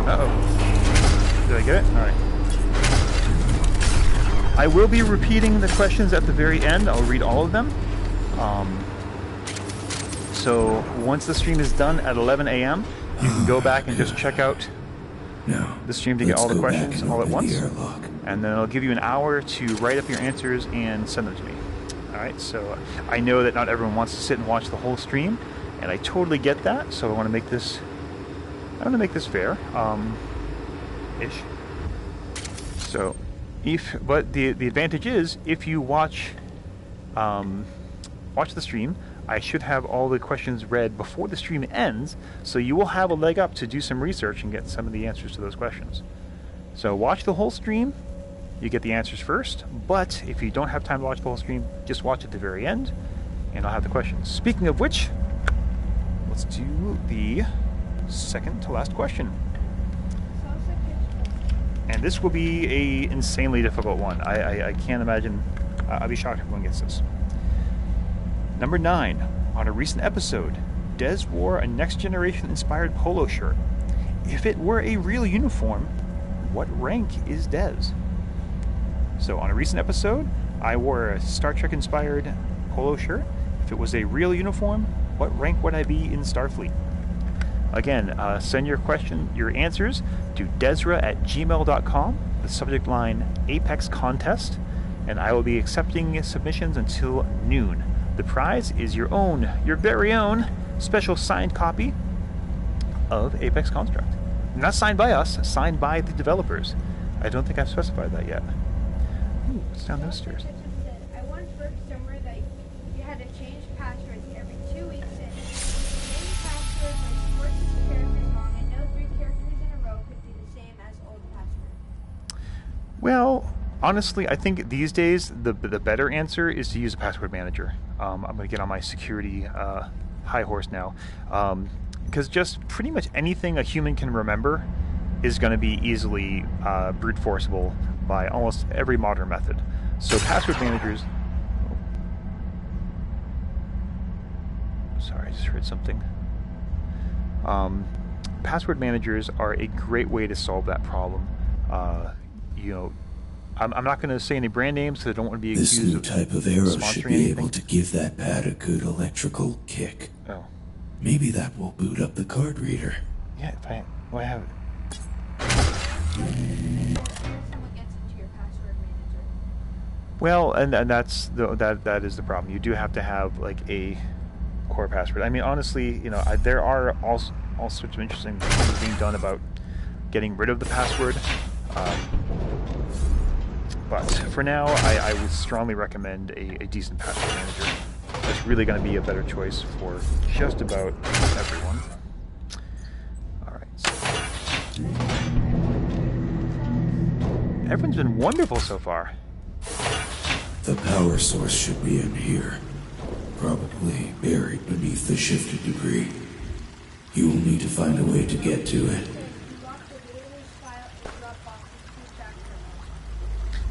Uh-oh. Did I get it? Alright. I will be repeating the questions at the very end. I'll read all of them. So once the stream is done at 11 a.m., you can go back and just check out Now, the stream to get let's all the go back questions and all at open once. the airlock. And then it'll give you an hour to write up your answers and send them to me. Alright, so I know that not everyone wants to sit and watch the whole stream, and I totally get that, so I want to make this fair. Ish. So but the advantage is if you watch the stream, I should have all the questions read before the stream ends, so you will have a leg up to do some research and get some of the answers to those questions. So watch the whole stream, you get the answers first, but if you don't have time to watch the whole stream, just watch at the very end, and I'll have the questions. Speaking of which, let's do the second to last question. And this will be a insanely difficult one. I can't imagine. I'll be shocked if everyone gets this. Number 9. On a recent episode, Des wore a Next Generation inspired polo shirt. If it were a real uniform, what rank is Des? So on a recent episode, I wore a Star Trek inspired polo shirt. If it was a real uniform, what rank would I be in Starfleet? Again, send your answers to desra@gmail.com, the subject line Apex Contest, and I will be accepting submissions until noon. The prize is your very own, special signed copy of Apex Construct. Not signed by us, signed by the developers. I don't think I've specified that yet. Ooh, it's down those stairs. I once worked somewhere that you had to change passwords every 2 weeks. And the password was 14 characters long, and no 3 characters in a row could be the same as old password. Well, honestly, I think these days the better answer is to use a password manager. I'm going to get on my security high horse now, because just pretty much anything a human can remember is going to be easily brute forceable by almost every modern method. So password managers... Sorry, I just heard something. Password managers are a great way to solve that problem. I'm not going to say any brand names because I don't want to be accused of This new type of arrow should be anything. able to give that pad a good electrical kick. Oh. Maybe that will boot up the card reader. Yeah, if I have it. Someone gets into your password manager. Well, and that is the problem. You do have to have like a core password. I mean, honestly, there are all sorts of interesting things being done about getting rid of the password. But for now, I would strongly recommend a decent password manager. That's really going to be a better choice for just about everyone. Alright, so everyone's been wonderful so far. The power source should be in here. Probably buried beneath the shifted debris. You will need to find a way to get to it.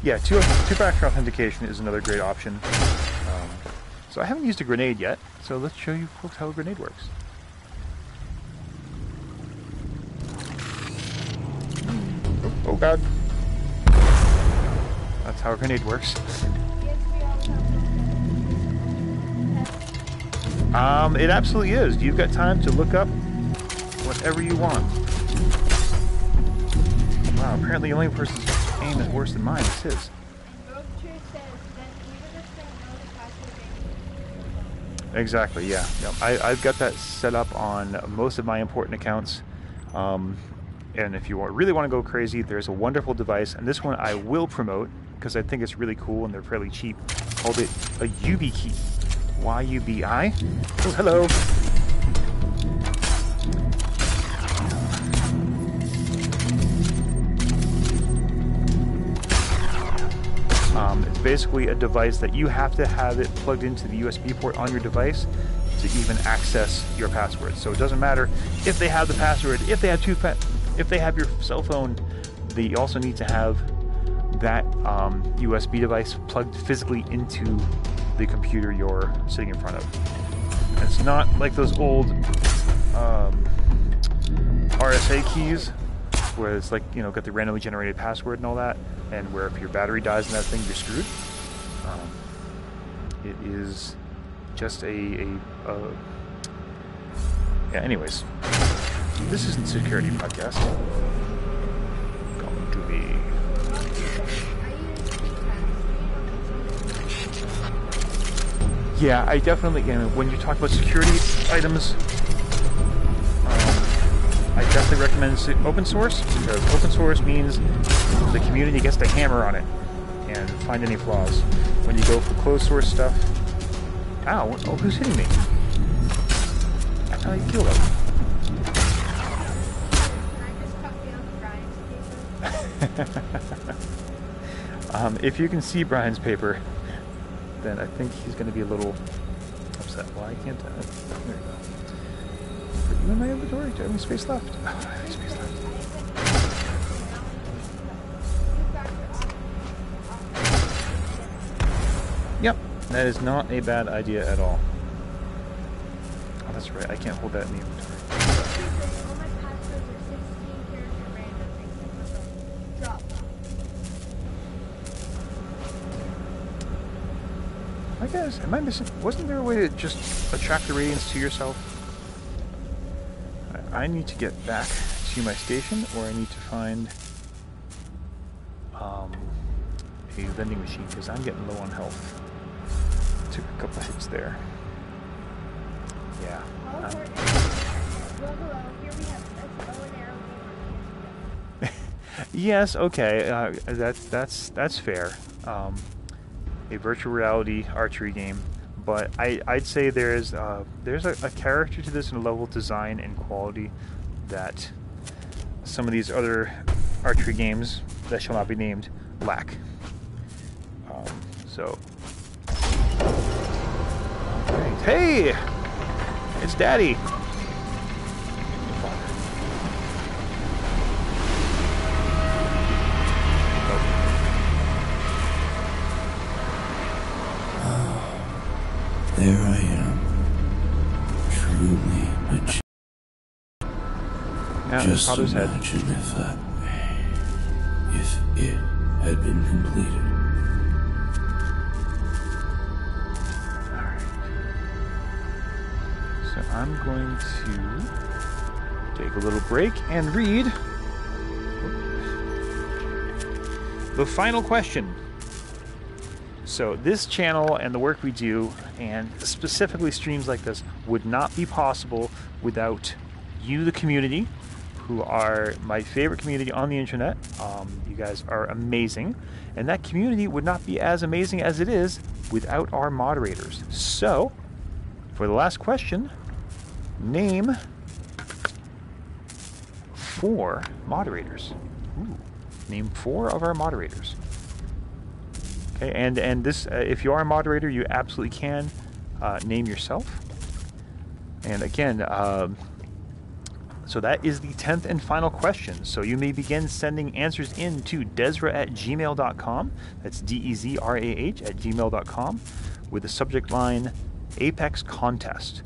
Yeah, two-factor authentication is another great option. So I haven't used a grenade yet, so let's show you folks how a grenade works. Oh god. That's how a grenade works. It absolutely is. You've got time to look up whatever you want. Wow, apparently the only person's aim is worse than mine. It's his. Exactly, yeah. Yep. I've got that set up on most of my important accounts. And if you really want to go crazy, there's a wonderful device, and this one I will promote because I think it's really cool and they're fairly cheap, called it a YubiKey. Y-U-B-I. Oh, hello. It's basically a device that you have to have it plugged into the USB port on your device to even access your password. So it doesn't matter if they have the password, if they have your cell phone, they also need to have that USB device plugged physically into the computer you're sitting in front of. And it's not like those old RSA keys where it's like, got the randomly generated password and all that, and where if your battery dies in that thing, you're screwed. It is just yeah, anyways. This isn't a security podcast. Going to be... Yeah, I definitely, when you talk about security items, I definitely recommend open source, because open source means the community gets to hammer on it and find any flaws. When you go for closed source stuff... Ow, oh, who's hitting me? That's how you kill them. If you can see Brian's paper, then I think he's going to be a little upset. Why can't I? There you go. Put you in my inventory. Do I have any space left? Oh, I have any space left. Yep, that is not a bad idea at all. Oh, that's right. I can't hold that in the inventory. I guess, am I missing? Wasn't there a way to just attract the radiance to yourself? I need to get back to my station, or I need to find a vending machine, because I'm getting low on health. Took a couple of hits there. Yeah. Well, hello. Here we have a bow and arrow. Yes, okay, that's fair. A virtual reality archery game, but I'd say there's a character to this and a level of design and quality that some of these other archery games that shall not be named lack. So, right. Hey, it's Daddy. There I am, truly majestic. Just Father's head. imagine if it had been completed. Alright. So I'm going to take a little break and read the final question. So this channel and the work we do, and specifically streams like this, would not be possible without you, the community, who are my favorite community on the internet. You guys are amazing, and that community would not be as amazing as it is without our moderators. So, for the last question, name 4 moderators. Ooh. Name 4 of our moderators. Okay, and this, if you are a moderator, you absolutely can name yourself. And again, so that is the 10th and final question. So you may begin sending answers in to Dezrah@gmail.com. That's DEZRAH at gmail.com with the subject line Apex Contest.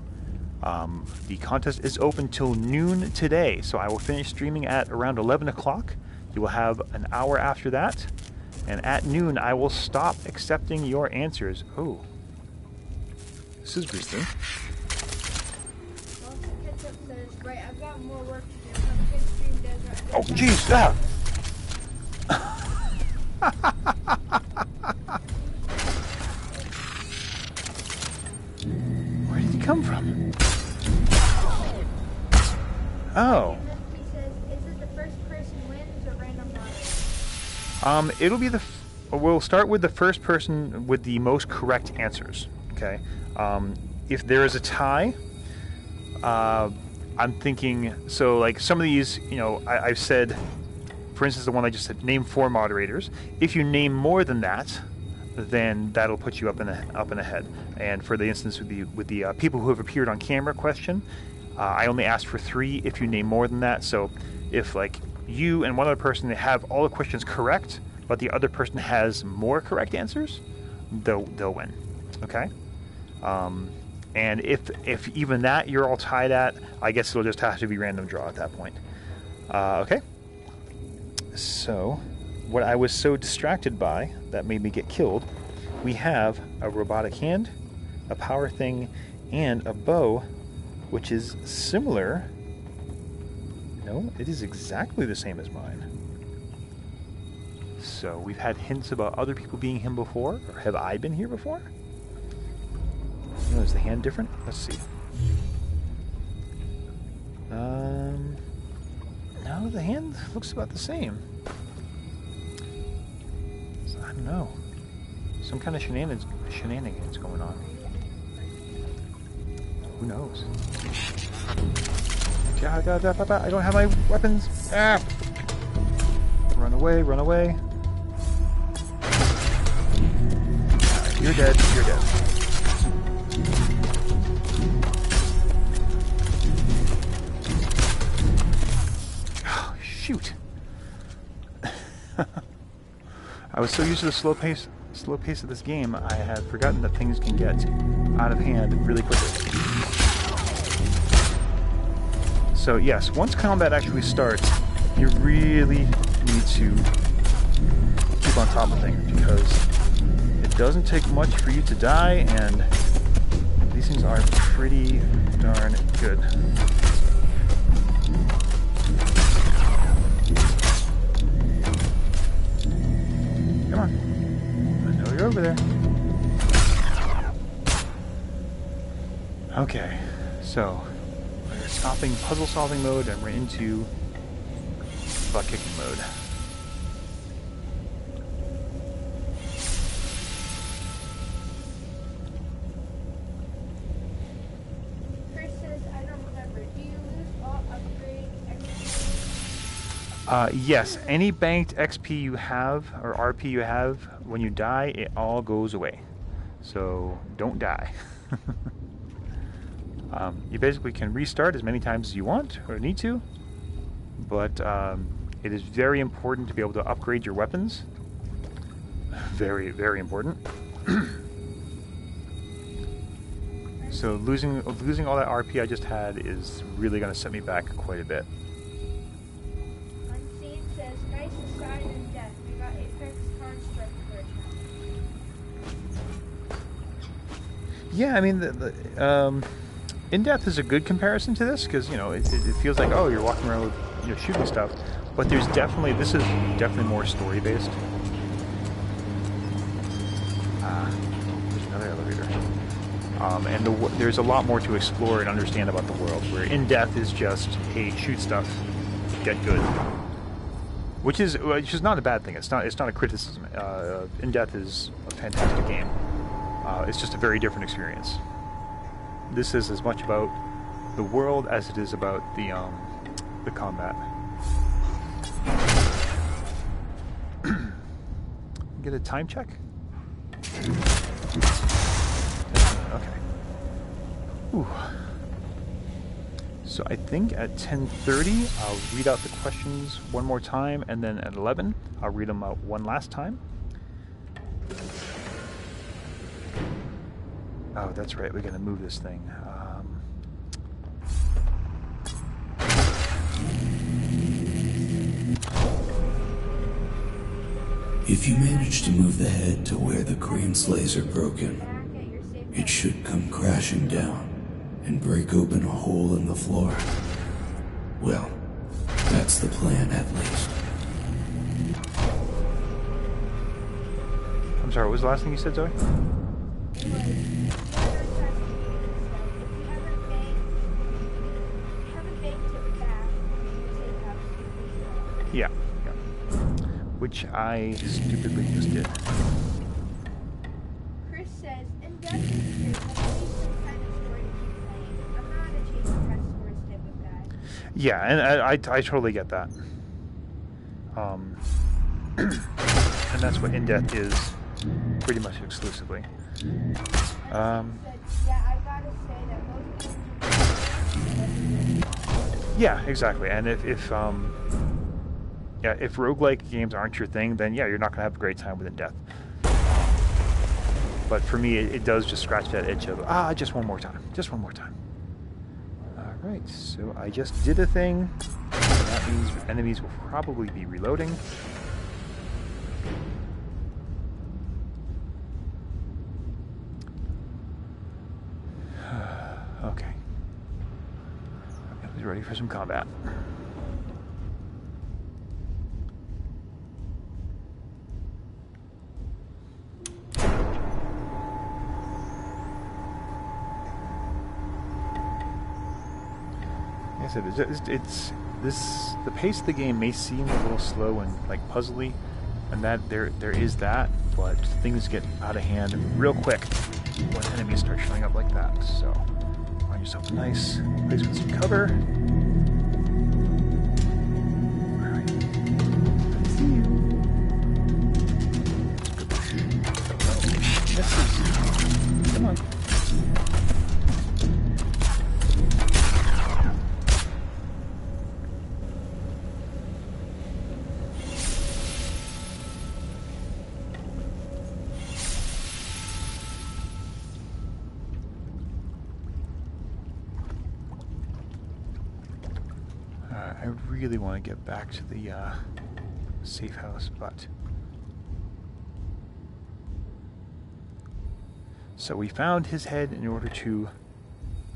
The contest is open till noon today, so I will finish streaming at around 11 o'clock. You will have an hour after that. And at noon, I will stop accepting your answers. Oh. This is risky. Well, Ketchup says, right, I've got more work to do. Have a good stream, Desert. Oh, jeez. Ah. Where did he come from? Oh. He says, is it the first person wins or random lottery? It'll be we'll start with the first person with the most correct answers. Okay. If there is a tie, I'm thinking, so like some of these, you know, I've said, for instance, the one I just said, name 4 moderators. If you name more than that, then that'll put you up in the head. And for the instance with the people who have appeared on camera question, I only asked for 3. If you name more than that, so if like you and one other person have all the questions correct, but the other person has more correct answers, they'll win. Okay. And if even that you're all tied at, I guess it'll just have to be random draw at that point. Okay. So, what I was so distracted by that made me get killed, we have a robotic hand, a power thing, and a bow, which is similar. No, it is exactly the same as mine. So, we've had hints about other people being him before, or have I been here before? No, is the hand different? Let's see. No, the hand looks about the same. So, I don't know. Some kind of shenanigans going on. Who knows? I don't have my weapons. Ah! Run away, run away. You're dead, you're dead. Oh, shoot. I was so used to the slow pace of this game, I had forgotten that things can get out of hand really quickly. So yes, once combat actually starts, you really need to keep on top of things, because doesn't take much for you to die, and these things are pretty darn good. Come on. I know you're over there. Okay, so we're stopping puzzle solving mode and we're into butt kicking mode. Chris says, I don't remember. Do you lose all upgrade XP? Yes, any banked XP you have or RP you have, when you die, it all goes away. So don't die. You basically can restart as many times as you want or need to, but it is very important to be able to upgrade your weapons. Very, very important. So losing all that RP I just had is really going to set me back quite a bit. Unseen says, nice aside in death. We got Apex Construct for a challenge. Yeah, I mean, the in-depth is a good comparison to this because, you know, it feels like, oh, you're walking around with, you know, shooting stuff, but this is definitely more story-based. There's another elevator. And there's a lot more to explore and understand about the world, where in-depth is just, hey, shoot stuff, get good. Which is not a bad thing. It's not a criticism. In-depth is a fantastic game. It's just a very different experience. This is as much about the world as it is about the combat. Get a time check? Okay. Ooh. So I think at 10:30 I'll read out the questions one more time, and then at 11 I'll read them out one last time. Oh, that's right. We're gonna move this thing. If you manage to move the head to where the crane slays are broken, it should come crashing down and break open a hole in the floor. Well, that's the plan at least. I'm sorry, what was the last thing you said, Zoe? Yeah. Which I stupidly just did. Chris says, in-depth is great, but at least some kind of story to keep playing. I'm not a chasing press swords type of guy. Yeah, and I totally get that. And that's what in-depth is pretty much exclusively. Yeah, I gotta say that most Yeah, exactly. And if roguelike games aren't your thing, then yeah, you're not gonna have a great time with in-depth. But for me, it does just scratch that itch of just one more time, just one more time. All right, so I just did a thing. And that means enemies will probably be reloading. Okay. Everybody's ready for some combat. Like I said, the pace of the game may seem a little slow and like puzzly, and that there is that, but things get out of hand real quick when enemies start showing up like that. So find yourself a nice place with some cover. Alright. I see you. Misses. Come on. I really want to get back to the safe house, but So we found his head in order to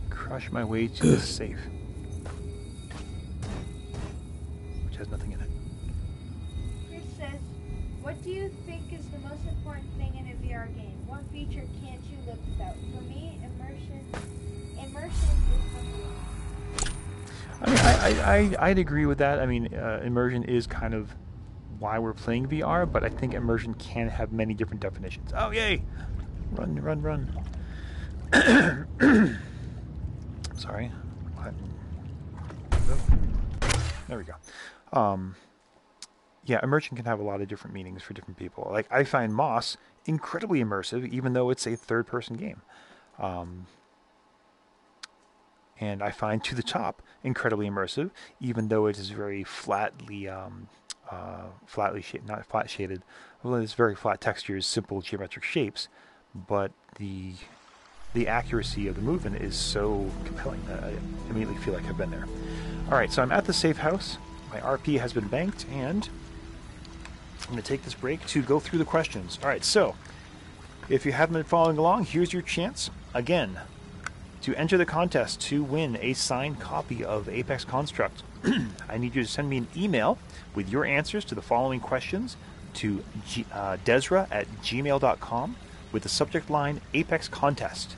crush my way to the safe. Which has nothing in it. Chris says, what do you think is the most important thing in a VR game? What feature can't you live without? For me, immersion is number one. I mean, I'd agree with that. I mean, immersion is kind of why we're playing VR, but I think immersion can have many different definitions. Oh, yay! Run, run, run. Sorry. What? There we go. Yeah, immersion can have a lot of different meanings for different people. Like, I find Moss incredibly immersive, even though it's a third-person game. And I find To the Top incredibly immersive, even though it is very flatly shaded, not flat shaded. Well, it's very flat textures, simple geometric shapes, but the accuracy of the movement is so compelling that I immediately feel like I've been there. All right, so I'm at the safe house. My RP has been banked, and I'm going to take this break to go through the questions. All right, so if you haven't been following along, here's your chance again to enter the contest to win a signed copy of Apex Construct. I need you to send me an email with your answers to the following questions to desra@gmail.com with the subject line Apex Contest.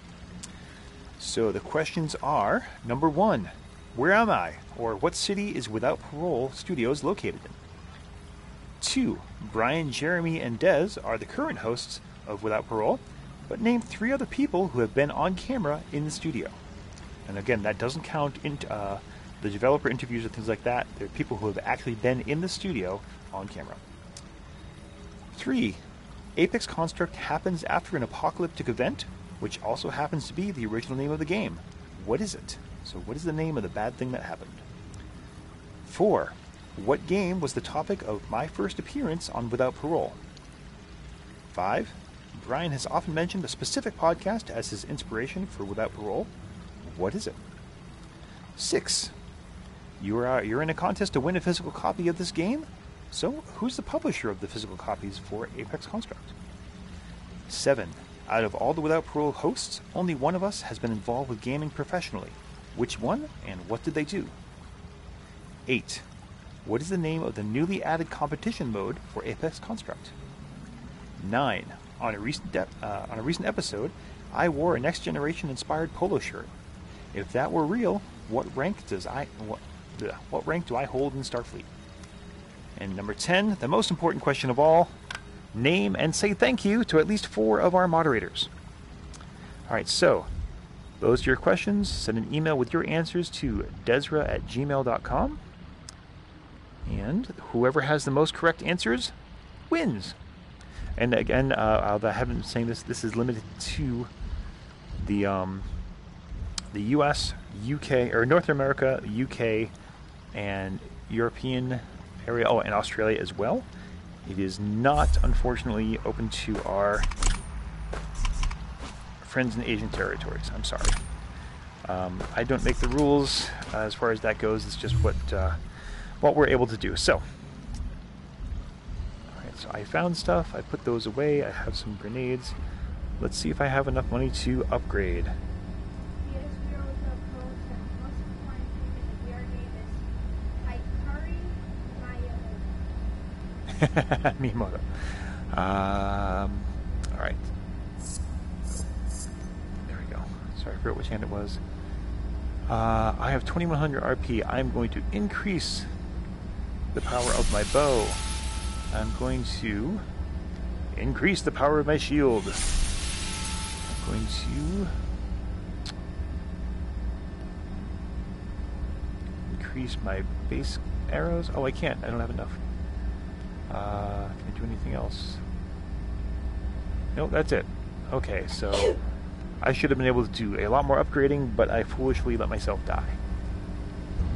So the questions are, number 1, where am I? Or what city is Without Parole Studios located in? 2, Brian, Jeremy, and Des are the current hosts of Without Parole, but name 3 other people who have been on camera in the studio. And again, that doesn't count the developer interviews or things like that. They're people who have actually been in the studio on camera. 3, Apex Construct happens after an apocalyptic event, which also happens to be the original name of the game. What is it? So what is the name of the bad thing that happened? 4, what game was the topic of my first appearance on Without Parole? 5, Brian has often mentioned a specific podcast as his inspiration for Without Parole. What is it? 6, you're in a contest to win a physical copy of this game? So who's the publisher of the physical copies for Apex Construct? 7, out of all the Without Parole hosts, only one of us has been involved with gaming professionally. Which one, and what did they do? 8, what is the name of the newly added competition mode for Apex Construct? 9, on a recent episode, I wore a Next Generation inspired polo shirt. If that were real, what rank do I hold in Starfleet? And number 10, the most important question of all, name and say thank you to at least 4 of our moderators. All right, so those are your questions. Send an email with your answers to desra@gmail.com. And whoever has the most correct answers wins. And again, I haven't been saying this. This is limited to the U.S., UK, or North America, UK, and European area. Oh, and Australia as well. It is not, unfortunately, open to our friends in Asian territories. I'm sorry. I don't make the rules as far as that goes. It's just what we're able to do. So. So I found stuff, I put those away, I have some grenades. Let's see if I have enough money to upgrade. Miyamoto. Alright. There we go. Sorry, I forgot which hand it was. I have 2100 RP. I'm going to increase the power of my bow. I'm going to increase the power of my shield. I'm going to increase my base arrows. Oh, I can't. I don't have enough. Can I do anything else? Nope, that's it. Okay, so I should have been able to do a lot more upgrading, but I foolishly let myself die.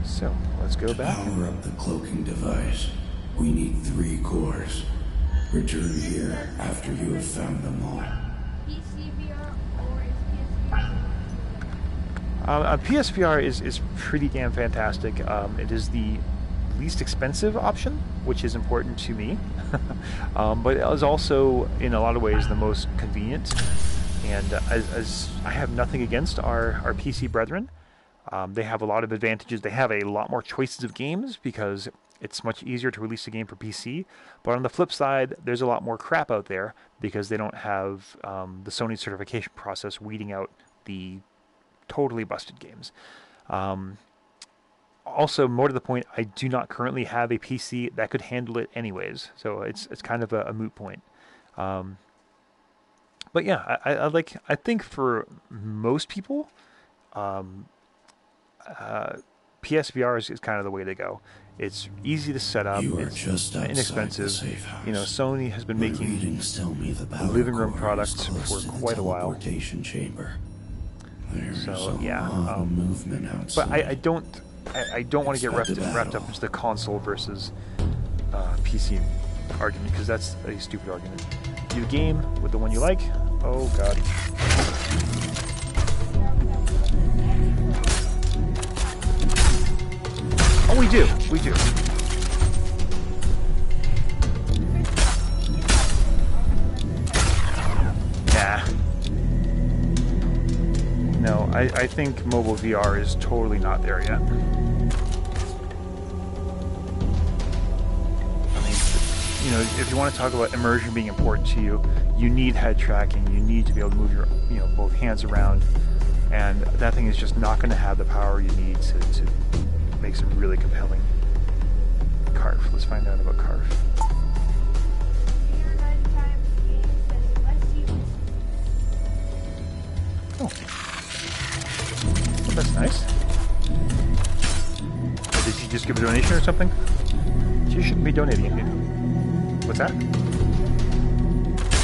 So, let's go back. Power up the cloaking device. We need 3 cores. Return here after you have found them all. PSVR or is PSVR is pretty damn fantastic. It is the least expensive option, which is important to me. But it is also, in a lot of ways, the most convenient. And as I have nothing against our PC brethren, they have a lot of advantages. They have a lot more choices of games because it's much easier to release a game for PC. But on the flip side, there's a lot more crap out there because they don't have the Sony certification process weeding out the totally busted games. Also, more to the point, I do not currently have a PC that could handle it anyways. So it's kind of a moot point. But yeah, I think for most people, PSVR is kind of the way to go. It's easy to set up. You are it's just outside inexpensive. the safe house. You know, Sony has been My making readings tell me the power living room core products is close for to the quite a while. teleportation chamber. There's So, a yeah, lot of movement outside. But I don't want to get wrapped up into the console versus PC argument, because that's a stupid argument. You game with the one you like. Oh god. Oh, we do. Nah. No, I think mobile VR is totally not there yet. I mean, you know, if you want to talk about immersion being important to you, you need head tracking. You need to be able to move your, both hands around, and that thing is just not going to have the power you need to make some really compelling Carf. Let's find out about Carf. Oh. Well, that's nice. Or did she just give a donation or something? She shouldn't be donating. What's that?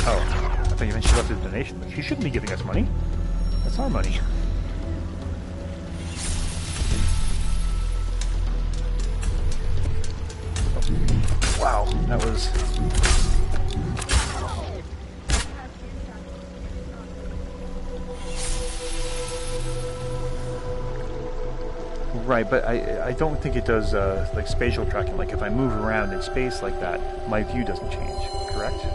Oh, I thought you meant she left a donation. She shouldn't be giving us money. That's our money. Wow, that was... Right, but I don't think it does like spatial tracking. Like if I move around in space like that, my view doesn't change, correct?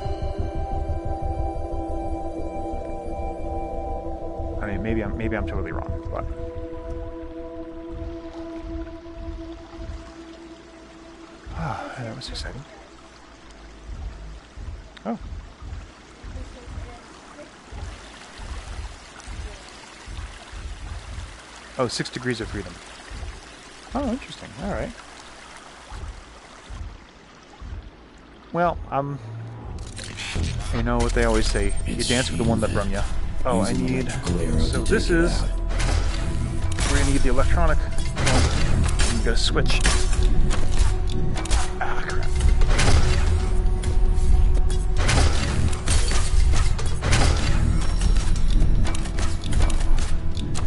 I mean, maybe I'm totally wrong, but... Ah, that was exciting. Oh. Oh, 6 degrees of freedom. Oh, interesting. All right. Well, you know what they always say, you dance with the one that brung you. Oh, I need... So this is... We're going to need the electronic one. You got a switch. Ah, crap.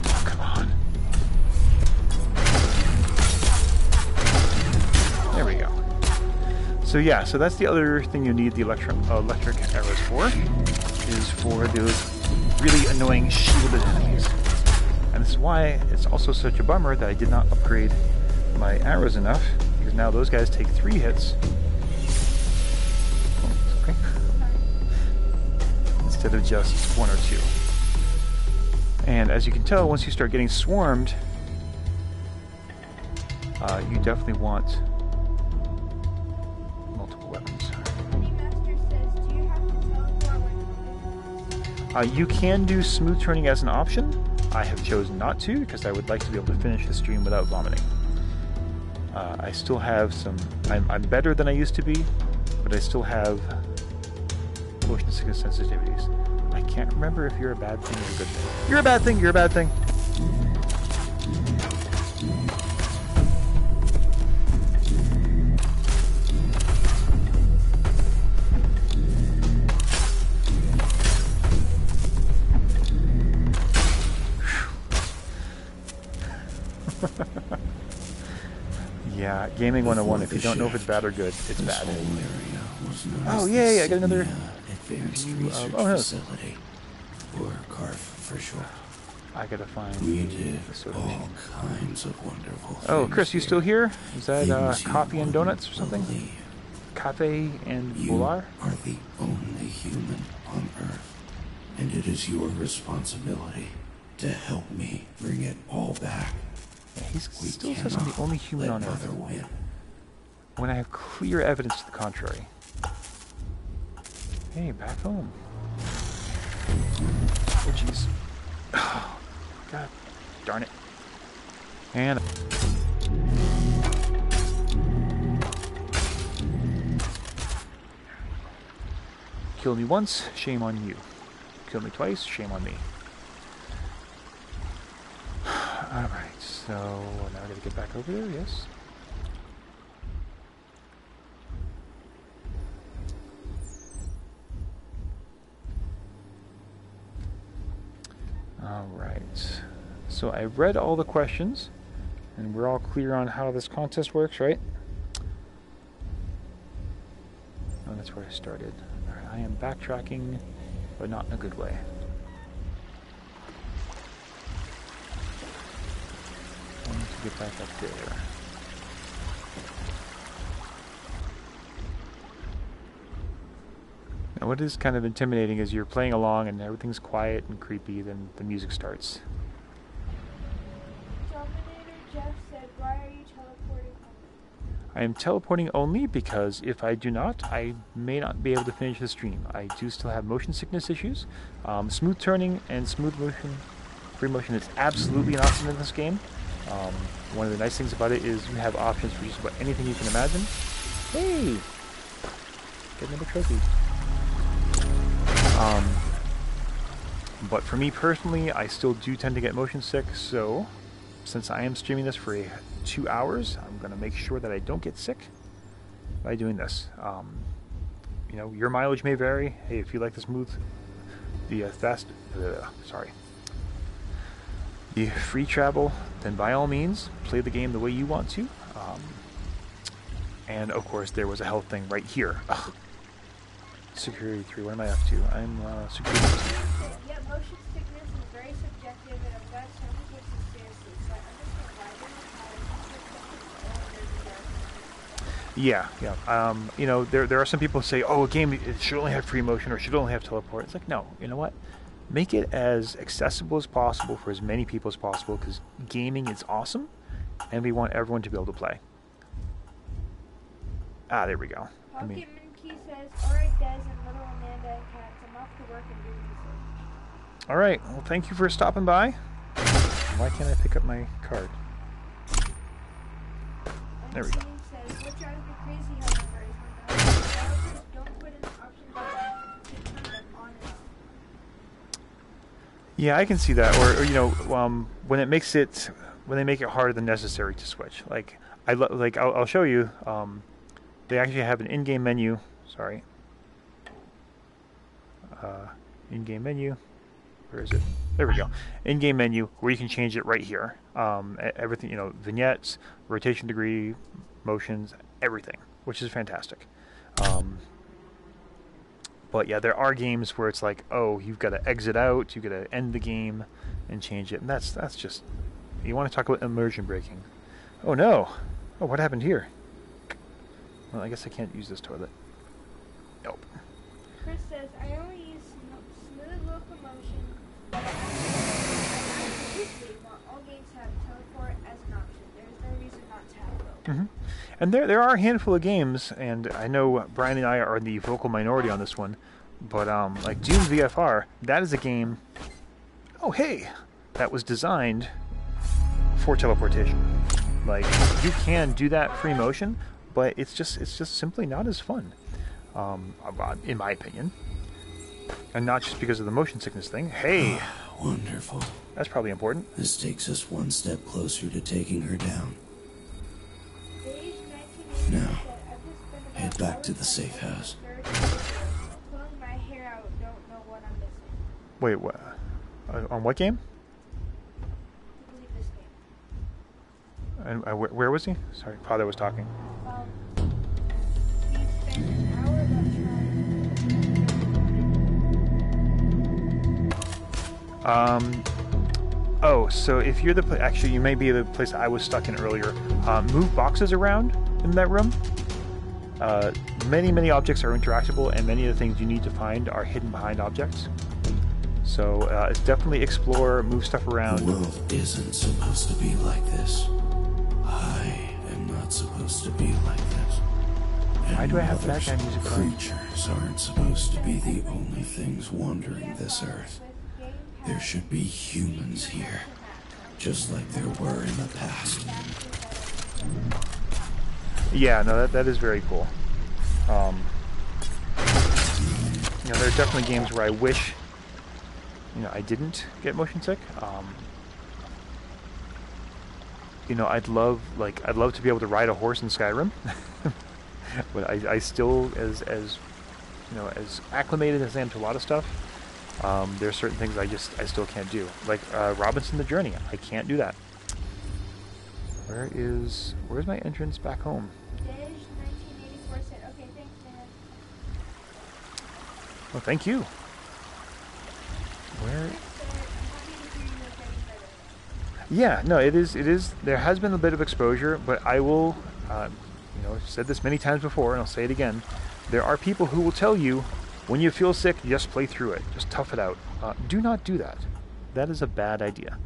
Oh, come on. There we go. So yeah, so that's the other thing you need the electric arrows for, is for those really annoying shielded enemies. And this is why it's also such a bummer that I did not upgrade my arrows enough, because now those guys take 3 hits. Oh, sorry. Instead of just 1 or 2. And as you can tell, once you start getting swarmed, you definitely want multiple weapons. You can do smooth turning as an option. I have chosen not to, because I would like to be able to finish the stream without vomiting. I still have some... I'm better than I used to be, but I still have motion sickness sensitivities. I can't remember if you're a bad thing or a good thing. You're a bad thing, you're a bad thing. Yeah, Gaming 101, if you don't know if it's bad or good, it's bad. Oh, yeah, I got another advanced research facility. Or Carf, for sure. I gotta find we did the all kinds of wonderful things. Oh, Chris, you still here? Is that Things coffee you and donuts or wouldn't something? believe. Cafe and You Boulard? are the only human on Earth. And it is your responsibility to help me bring it all back. Yeah, he still says I'm the only human on Earth. Win. When I have clear evidence to the contrary. Hey, back home. Oh, jeez. Oh, God darn it. And... Kill me once, shame on you. Kill me twice, shame on me. Alright, so now I gotta get back over there, yes. Alright, so I've read all the questions, and we're all clear on how this contest works, right? Oh, that's where I started. Alright, I am backtracking, but not in a good way. I need to get back up there. Now what is kind of intimidating is you're playing along and everything's quiet and creepy, then the music starts. Dominator Jeff said, why are you teleporting? I am teleporting only because if I do not, I may not be able to finish the stream. I do still have motion sickness issues. Smooth turning and smooth motion, free motion is absolutely an option in this game. One of the nice things about it is you have options for just about anything you can imagine. Hey! Get another trophy. But for me personally, I still do tend to get motion sick, so since I am streaming this for 2 hours, I'm going to make sure that I don't get sick by doing this. You know, your mileage may vary. Hey, if you like the smooth, the free travel, then by all means, play the game the way you want to. And of course, there was a health thing right here. Ugh. Security 3, what am I up to? I'm security 2. Yeah, motion sickness is very subjective, and I'm glad someone takes it seriously, so I understand why Yeah. You know, there are some people who say, oh, a game it should only have free motion or should only have teleport. It's like, no, you know what? Make it as accessible as possible for as many people as possible, because gaming is awesome, and we want everyone to be able to play. Ah, there we go. Pokemon Key says, alright Des and little Amanda and Cats, I'm off to work and do research. Alright, well thank you for stopping by. Why can't I pick up my card? There we go. Says, what drives me crazy, however, is when developers don't put in options to turn them on and off. Yeah, I can see that. Or you know, when they make it harder than necessary to switch. Like I'll show you. They actually have an in-game menu. Sorry. In-game menu. Where is it? There we go. In-game menu where you can change it right here. Everything, you know, vignettes, rotation degree, motions, everything, which is fantastic. But yeah, there are games where it's like, oh, you've got to exit out, you've got to end the game and change it, and that's just. You want to talk about immersion breaking? Oh no! Oh, what happened here? Well, I guess I can't use this toilet. Nope. Chris says, I only use smooth locomotion, but I want all games to have teleport as an option. There's no reason not to have both. Mm-hmm. And there are a handful of games, and I know Brian and I are in the vocal minority on this one, but like Doom VFR, that is a game, oh hey, that was designed for teleportation. Like, you can do that free motion, but it's just simply not as fun, in my opinion. And not just because of the motion sickness thing. Hey! Wonderful. That's probably important. This takes us one step closer to taking her down. Now, head back to the safe house. Pulling my hair out, don't know what I'm missing. Wait, what? On what game? I believe this game. And where was he? Sorry, Father was talking. We spent an hour Oh, so if you're the actually, you may be the place I was stuck in earlier. Move boxes around in that room. Many objects are interactable, and many of the things you need to find are hidden behind objects. So it's definitely explore, move stuff around. The world isn't supposed to be like this. I am not supposed to be like this. Why do I have others, background music on? creatures aren't supposed to be the only things wandering this earth. There should be humans here, just like there were in the past. Yeah, no, that is very cool. You know, there are definitely games where I wish, you know, I didn't get motion sick. You know, I'd love to be able to ride a horse in Skyrim, but I still, as you know, as acclimated as I am to a lot of stuff, there are certain things I still can't do. Like Robinson the Journey, I can't do that. Where's my entrance back home? Dish 1984 said, okay, thanks, man. Well, thank you. Where? Yeah, no, it is. There has been a bit of exposure, but I will, you know, I've said this many times before, and I'll say it again. There are people who will tell you, when you feel sick, just play through it. Just tough it out. Do not do that. That is a bad idea.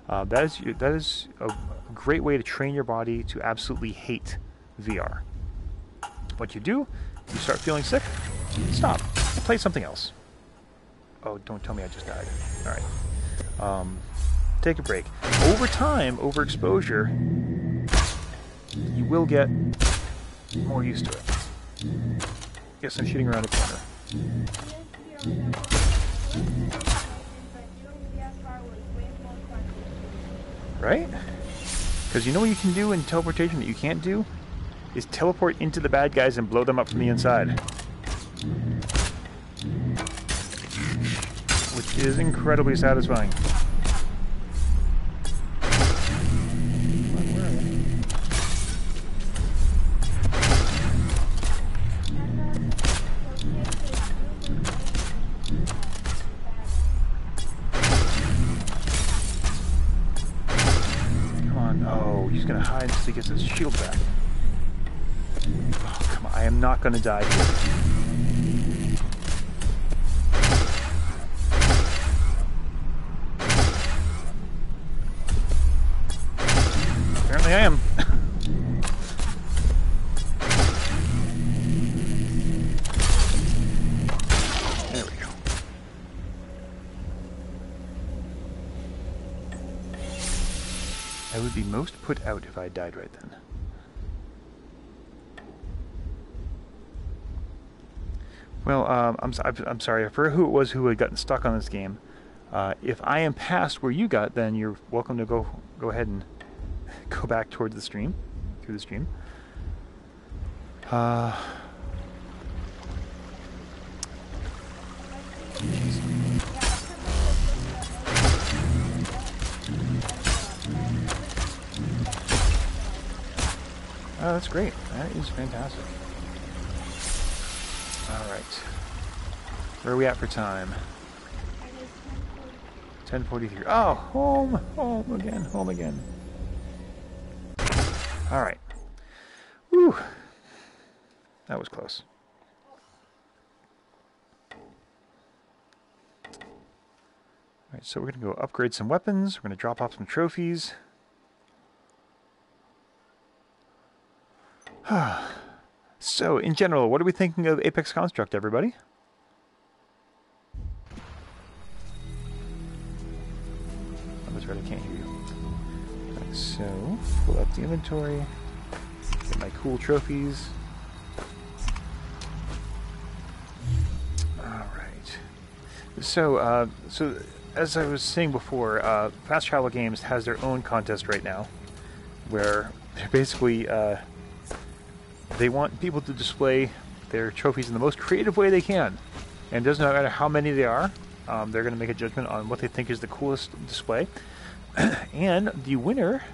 That is a great way to train your body to absolutely hate VR. What you do, you start feeling sick, stop. Play something else. Oh, don't tell me I just died. Alright. Take a break. Over time, overexposure, you will get more used to it. Yes, I'm shooting around a corner. Right? Because you know what you can do in teleportation that you can't do? Is teleport into the bad guys and blow them up from the inside. Which is incredibly satisfying. Where are you? Come on. Oh, he's going to hide until he gets his shield back. Oh, come on. I am not going to die here. Apparently I am. There we go. I would be most put out if I died right then. Well, I'm sorry. I forgot who it was who had gotten stuck on this game. If I am past where you got, then you're welcome to go ahead and go back towards the stream, through the stream. Oh, that's great. That is fantastic. Alright. Where are we at for time? 10:43. Oh, home! Home again. Home again. Alright. Whew. That was close. Alright, so we're going to go upgrade some weapons. We're going to drop off some trophies. So, in general, what are we thinking of Apex Construct, everybody? Oh, that's right, I can't hear you. Right, so, pull up the inventory, get my cool trophies. Alright. So, as I was saying before, Fast Travel Games has their own contest right now, where they're basically, they want people to display their trophies in the most creative way they can. And it doesn't matter how many they are, they're going to make a judgment on what they think is the coolest display. And the winner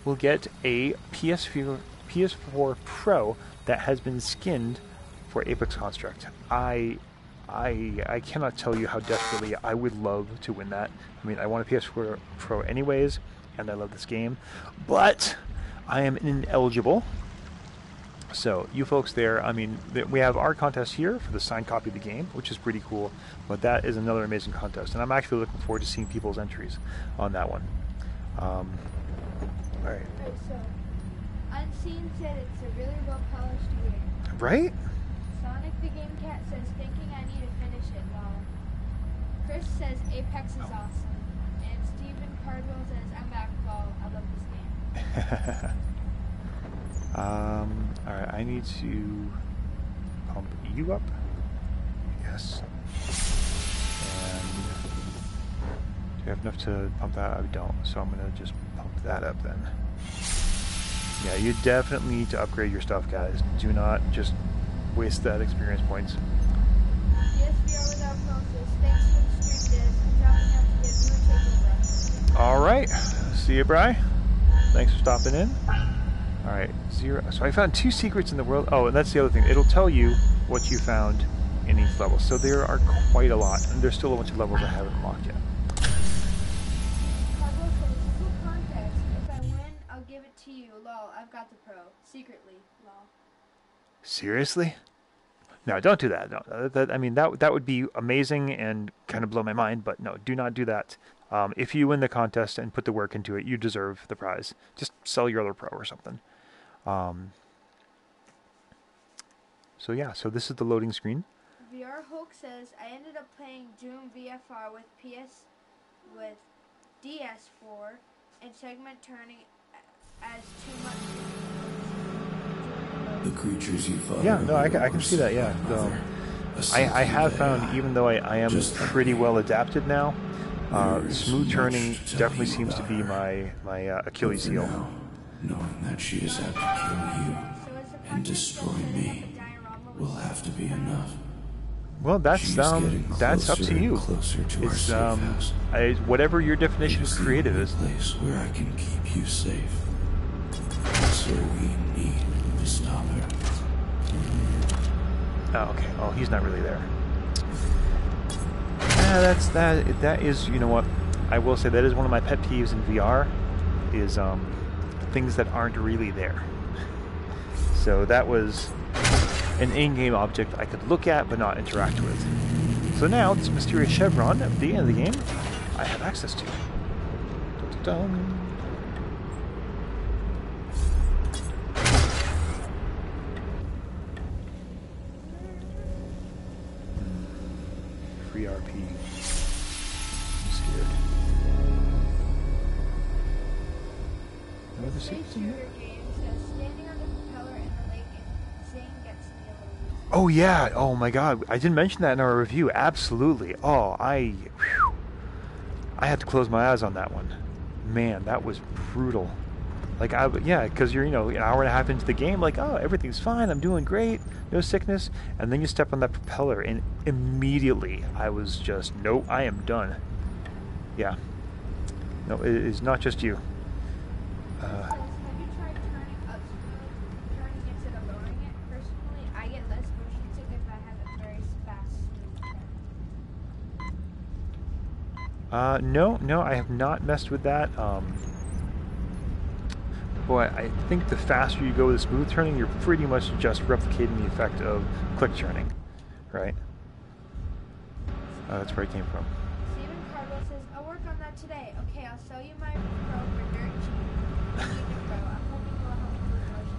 will get a PS4 Pro that has been skinned for Apex Construct. I cannot tell you how desperately I would love to win that. I mean, I want a PS4 Pro anyways, and I love this game, but I am ineligible. So you folks there, I mean, we have our contest here for the signed copy of the game, which is pretty cool, but that is another amazing contest, and I'm actually looking forward to seeing people's entries on that one. All right. So, Unseen said it's a really well-polished game. Right? Sonic the Game Cat says, thinking I need to finish it, lol. Chris says, Apex is awesome. And Steven Cardwell says, I'm back, lol. I love this game. Alright, I need to pump you up. Yes. And do I have enough to pump that? I don't, so I'm gonna just pump that up then. Yeah, you definitely need to upgrade your stuff, guys. Do not just waste that experience points. PSVR without process. Thanks for the stream, Diz. I'm dropping out to give you a takeover. Alright, see you, Bri. Thanks for stopping in. Alright, 0. So I found 2 secrets in the world. Oh, and that's the other thing. It'll tell you what you found in each level. So there are quite a lot, and there's still a bunch of levels I haven't unlocked yet. Cardwell says, cool contest. If I win, I'll give it to you. Lol, I've got the pro. Secretly, lol. Seriously? No, don't do that. No, I mean, that would be amazing and kind of blow my mind, but no, do not do that. If you win the contest and put the work into it, you deserve the prize. Just sell your other pro or something. So yeah, so this is the loading screen. VR Hulk says, I ended up playing Doom VFR with DS4 and segment turning as too much. The creatures you fought. Yeah, no, I can see that, yeah. I have found, even though I am pretty well adapted now, smooth turning definitely seems to be my Achilles heel. Knowing that she is out to kill you and destroy me will have to be enough. Well, that's up to you. It's whatever your definition of creative is. Place where I can keep you safe. So we need to stop her. Oh, okay. Oh, he's not really there. Yeah, that is, you know what? I will say that is one of my pet peeves in VR, is things that aren't really there. So that was an in-game object I could look at but not interact with. So now this mysterious chevron at the end of the game I have access to. Dun-dun-dun. Free RP. I'm scared. Another secret in there? Oh yeah, oh my god, I didn't mention that in our review. Absolutely. Oh, I had to close my eyes on that one. Man, that was brutal. Like, yeah, because you're, an hour and a half into the game, like, oh, everything's fine, I'm doing great, no sickness, and then you step on that propeller, and immediately I was just, nope, I am done. Yeah. No, it is not just you. Have you tried turning up smooth, turning instead of lowering it? Personally, I get less motion sick if I have a very fast smooth turn. No, I have not messed with that. Boy, I think the faster you go with the smooth turning, you're pretty much just replicating the effect of click turning, right? That's where it came from. Steven Cardwell says, I'll work on that today. Okay, I'll sell you my pro for dirt cheap. I need the pro. I'm hoping you'll help me with motion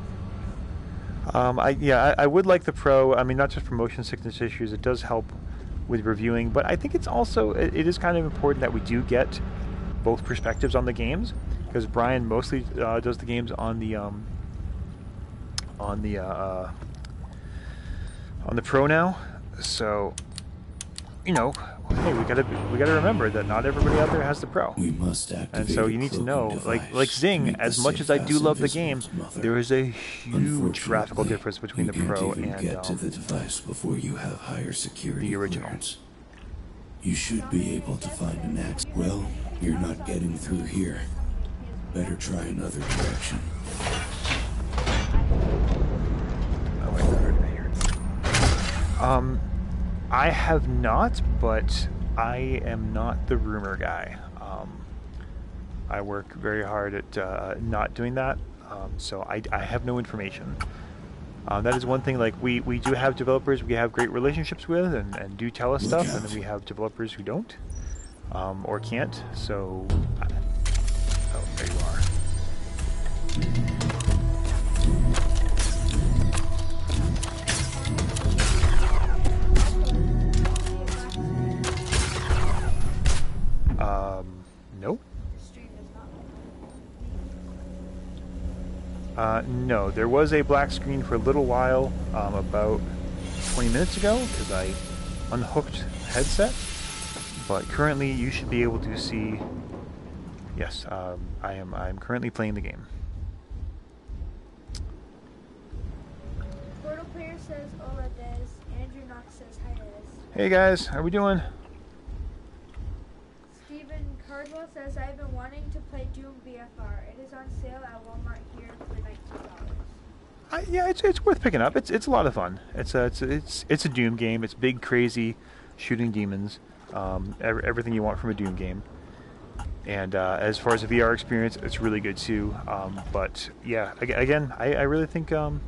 sickness. I would like the pro. I mean, not just for motion sickness issues. It does help with reviewing, but I think it's also, it is kind of important that we do get both perspectives on the games, because Brian mostly does the games on the pro now. So, hey, we gotta remember that not everybody out there has the pro. We must activate, and so you need to know, like Zing, as much as I do love the game, there is a huge graphical difference between the pro and get to the device before you have higher security the original. clearance. You should be able to find an access. Well, you're not getting through here. Better try another direction. Oh wait, I heard it. I have not, but I am not the rumor guy. I work very hard at not doing that, so I have no information. That is one thing. Like we do have developers we have great relationships with and do tell us stuff, and then we have developers who don't or can't. So, oh, there you are. Nope. No, there was a black screen for a little while, about 20 minutes ago, because I unhooked headset. But currently, you should be able to see. Yes, I'm currently playing the game. Portal player says hola Des. Andrew Knox says hi Des. Hey guys, how are we doing? Stephen Cardwell says I've been wanting to play Doom BFR. It is on sale at Walmart here for $19. Yeah, it's worth picking up. It's a lot of fun. It's a Doom game. It's big, crazy, shooting demons. Everything you want from a Doom game. And as far as the VR experience, it's really good too. But yeah, again, I really think the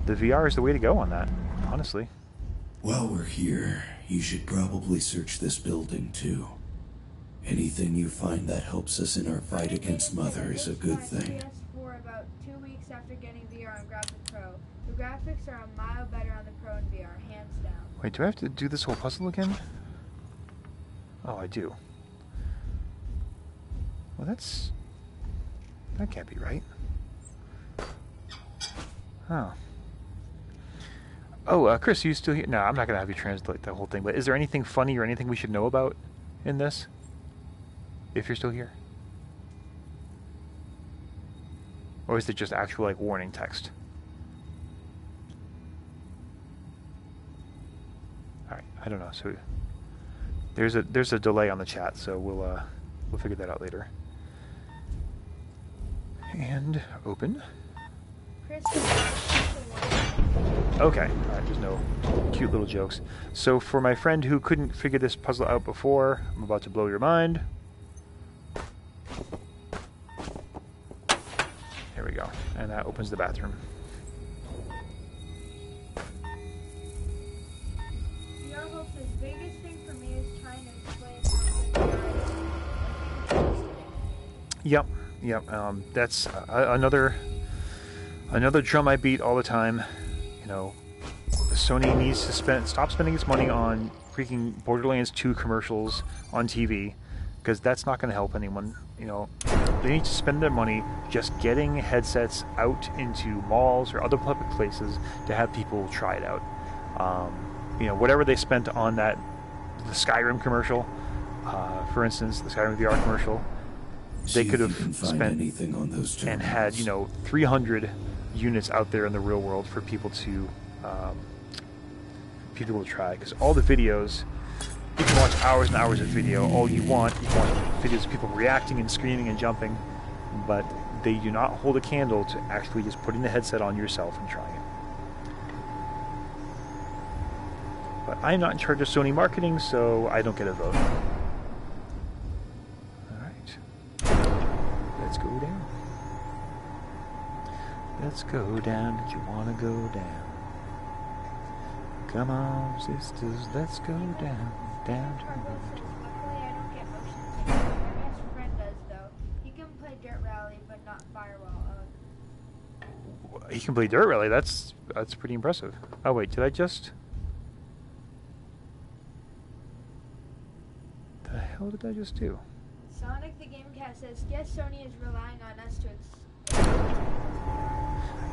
VR is the way to go on that, honestly. While we're here, you should probably search this building too. Anything you find that helps us in our fight against Mother is a good thing. For about 2 weeks after getting VR and grabbed the Pro. The graphics are a mile better on the Pro and VR, hands down. Wait, do I have to do this whole puzzle again? Oh, I do. Well, that can't be right. Oh. Oh, Chris, you still here? No, I'm not going to have you translate the whole thing, but is there anything funny or anything we should know about in this? If you're still here? Or is it just actual, like, warning text? Alright, I don't know. So there's a delay on the chat, so we'll figure that out later. And open. Okay, alright, there's no cute little jokes. So for my friend who couldn't figure this puzzle out before, I'm about to blow your mind. There we go. And that opens the bathroom. The biggest thing for me is trying to explain. Yep. That's another drum I beat all the time. You know, Sony needs to stop spending its money on freaking Borderlands 2 commercials on TV, because that's not going to help anyone. You know, they need to spend their money just getting headsets out into malls or other public places to have people try it out. You know, whatever they spent on the Skyrim commercial, for instance, the Skyrim VR commercial, they could have spent anything on those and had, you know, 300 units out there in the real world for people to try. Because all the videos, you can watch hours and hours of video all you want. You can watch videos of people reacting and screaming and jumping, but they do not hold a candle to actually just putting the headset on yourself and trying it. But I'm not in charge of Sony marketing, so I don't get a vote. Let's go down. Let's go down. Did you want to go down? Come on, sisters, let's go down. Down to the Luckily, I don't get motion sickness. My best friend does, though. He can play Dirt Rally, but not Firewall. He can play Dirt Rally. That's pretty impressive. Oh wait, did I just? The hell did I just do? Sonic the Game Cat says, yes, Sony is relying on us to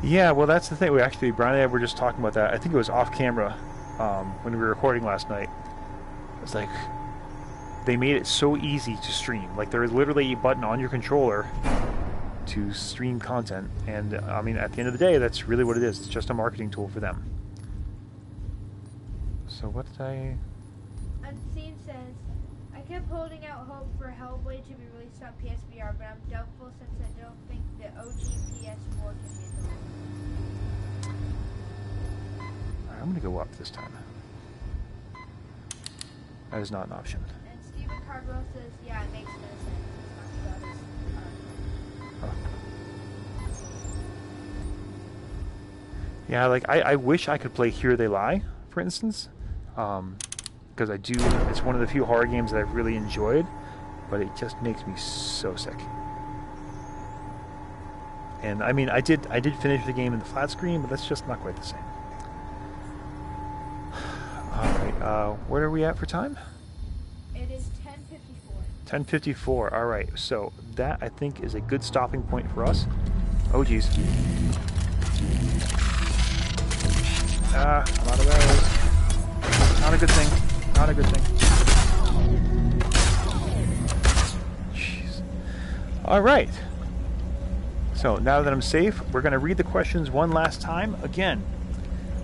Yeah, well, that's the thing. Brian and I were just talking about that. I think it was off camera when we were recording last night. It's like they made it so easy to stream. Like there is literally a button on your controller to stream content, and I mean, at the end of the day, that's really what it is. It's just a marketing tool for them. So what did I? Unseen says, I kept holding out hope for Hellblade to be released on PSVR, but I'm doubtful since I don't think the OG PS4 can handle it. Alright, I'm gonna go up this time. That is not an option. And Stephen Cardwell says, yeah, it makes no sense. It's not about his Yeah, like I wish I could play Here They Lie, for instance, because I do. It's one of the few horror games that I've really enjoyed, but it just makes me so sick. And I mean, I did finish the game in the flat screen, but that's just not quite the same. All right, where are we at for time? It is 10:54. 10:54. All right, so that I think is a good stopping point for us. Oh geez. I'm out of those. Not a good thing. Not a good thing. Jeez. All right. So now that I'm safe, we're going to read the questions one last time. Again,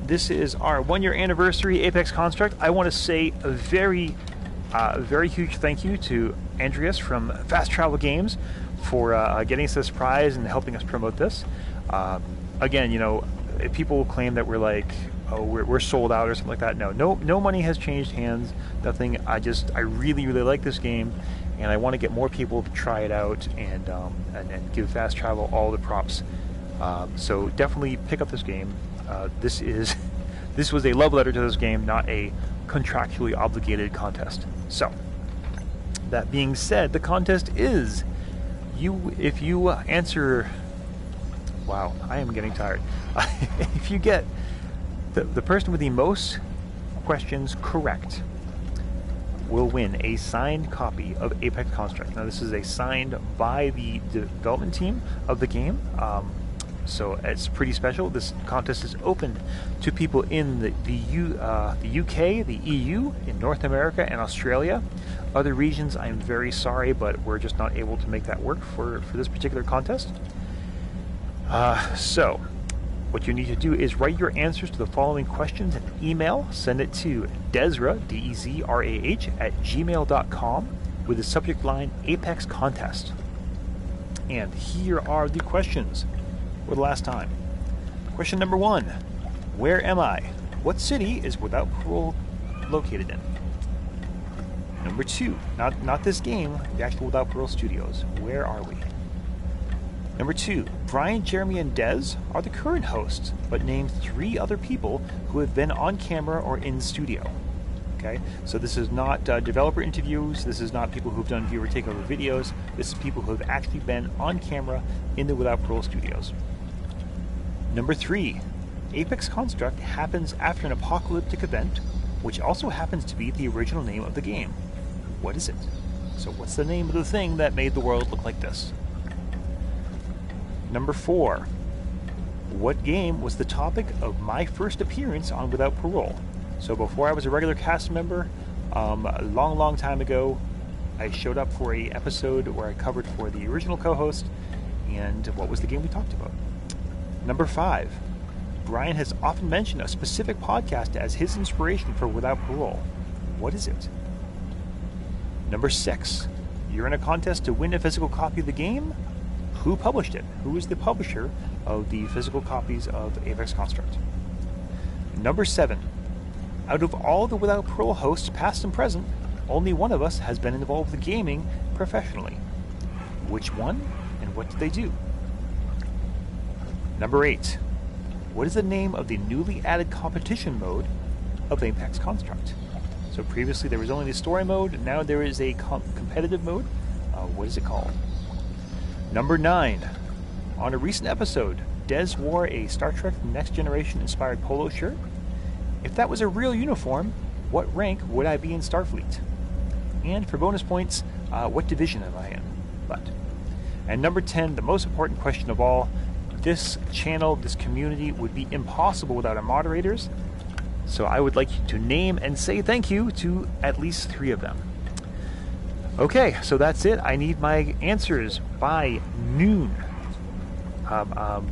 this is our 1-year anniversary Apex Construct. I want to say a very huge thank you to Andreas from Fast Travel Games for getting us this prize and helping us promote this. Again, you know, people will claim that we're like, oh, we're sold out or something like that. No money has changed hands. Nothing. I really like this game, and I want to get more people to try it out and give Fast Travel all the props. So definitely pick up this game. This was a love letter to this game, not a contractually obligated contest. So that being said, the contest is if you answer. Wow, I am getting tired. If you get the person with the most questions correct will win a signed copy of Apex Construct. Now, this is signed by the development team of the game, so it's pretty special. This contest is open to people in the UK, the EU, in North America, and Australia. Other regions, I'm very sorry, but we're just not able to make that work for this particular contest. So what you need to do is write your answers to the following questions in an email. Send it to Dezrah, D-E-Z-R-A-H, @gmail.com with the subject line Apex Contest. And here are the questions for the last time. Question number 1. Where am I? What city is Without Parole located in? Number 2. Not this game, the actual Without Parole studios. Where are we? Number 2, Brian, Jeremy, and Dez are the current hosts, but name 3 other people who have been on camera or in studio. Okay, so this is not developer interviews, this is not people who've done viewer takeover videos, this is people who have actually been on camera in the Without Parole studios. Number 3, Apex Construct happens after an apocalyptic event, which also happens to be the original name of the game. What is it? So what's the name of the thing that made the world look like this? Number 4, what game was the topic of my first appearance on Without Parole? So before I was a regular cast member, a long time ago, I showed up for an episode where I covered for the original co-host, and what was the game we talked about? Number 5, Brian has often mentioned a specific podcast as his inspiration for Without Parole. What is it? Number 6, you're in a contest to win a physical copy of the game. Who published it? Who is the publisher of the physical copies of Apex Construct? Number 7. Out of all the Without Parole hosts, past and present, only one of us has been involved with gaming professionally. Which one, and what did they do? Number 8. What is the name of the newly added competition mode of Apex Construct? So previously there was only the story mode, and now there is a competitive mode. What is it called? Number 9. On a recent episode, Dez wore a Star Trek Next Generation inspired polo shirt. If that was a real uniform, what rank would I be in Starfleet? And for bonus points, what division am I in? And number 10, the most important question of all, this channel, this community would be impossible without our moderators, so I would like you to name and say thank you to at least 3 of them. Okay, so that's it. I need my answers by noon. Oh,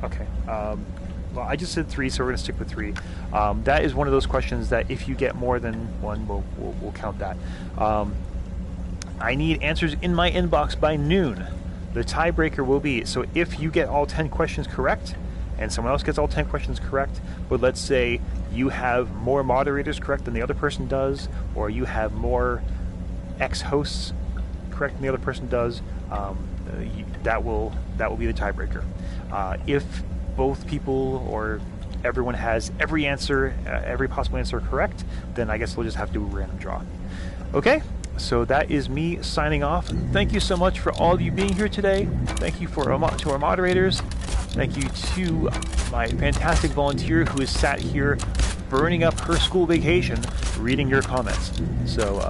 okay. Well, I just said 3, so we're going to stick with 3. That is one of those questions that if you get more than 1, we'll count that. I need answers in my inbox by noon. The tiebreaker will be, so if you get all 10 questions correct, and someone else gets all 10 questions correct, but let's say you have more moderators correct than the other person does, or you have more ex-hosts correct than the other person does, that will be the tiebreaker. If both people or everyone has every answer, every possible answer correct, then I guess we'll just have to do a random draw. Okay, so that is me signing off. Thank you so much for all of you being here today. Thank you to our moderators. Thank you to my fantastic volunteer who has sat here burning up her school vacation reading your comments. So,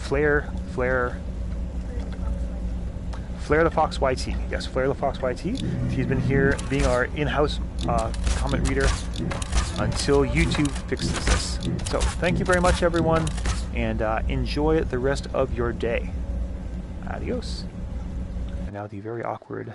Flair the Fox YT. Yes, Flair the Fox YT. He's been here being our in-house comment reader until YouTube fixes this. So thank you very much, everyone, and enjoy the rest of your day. Adios. And now the very awkward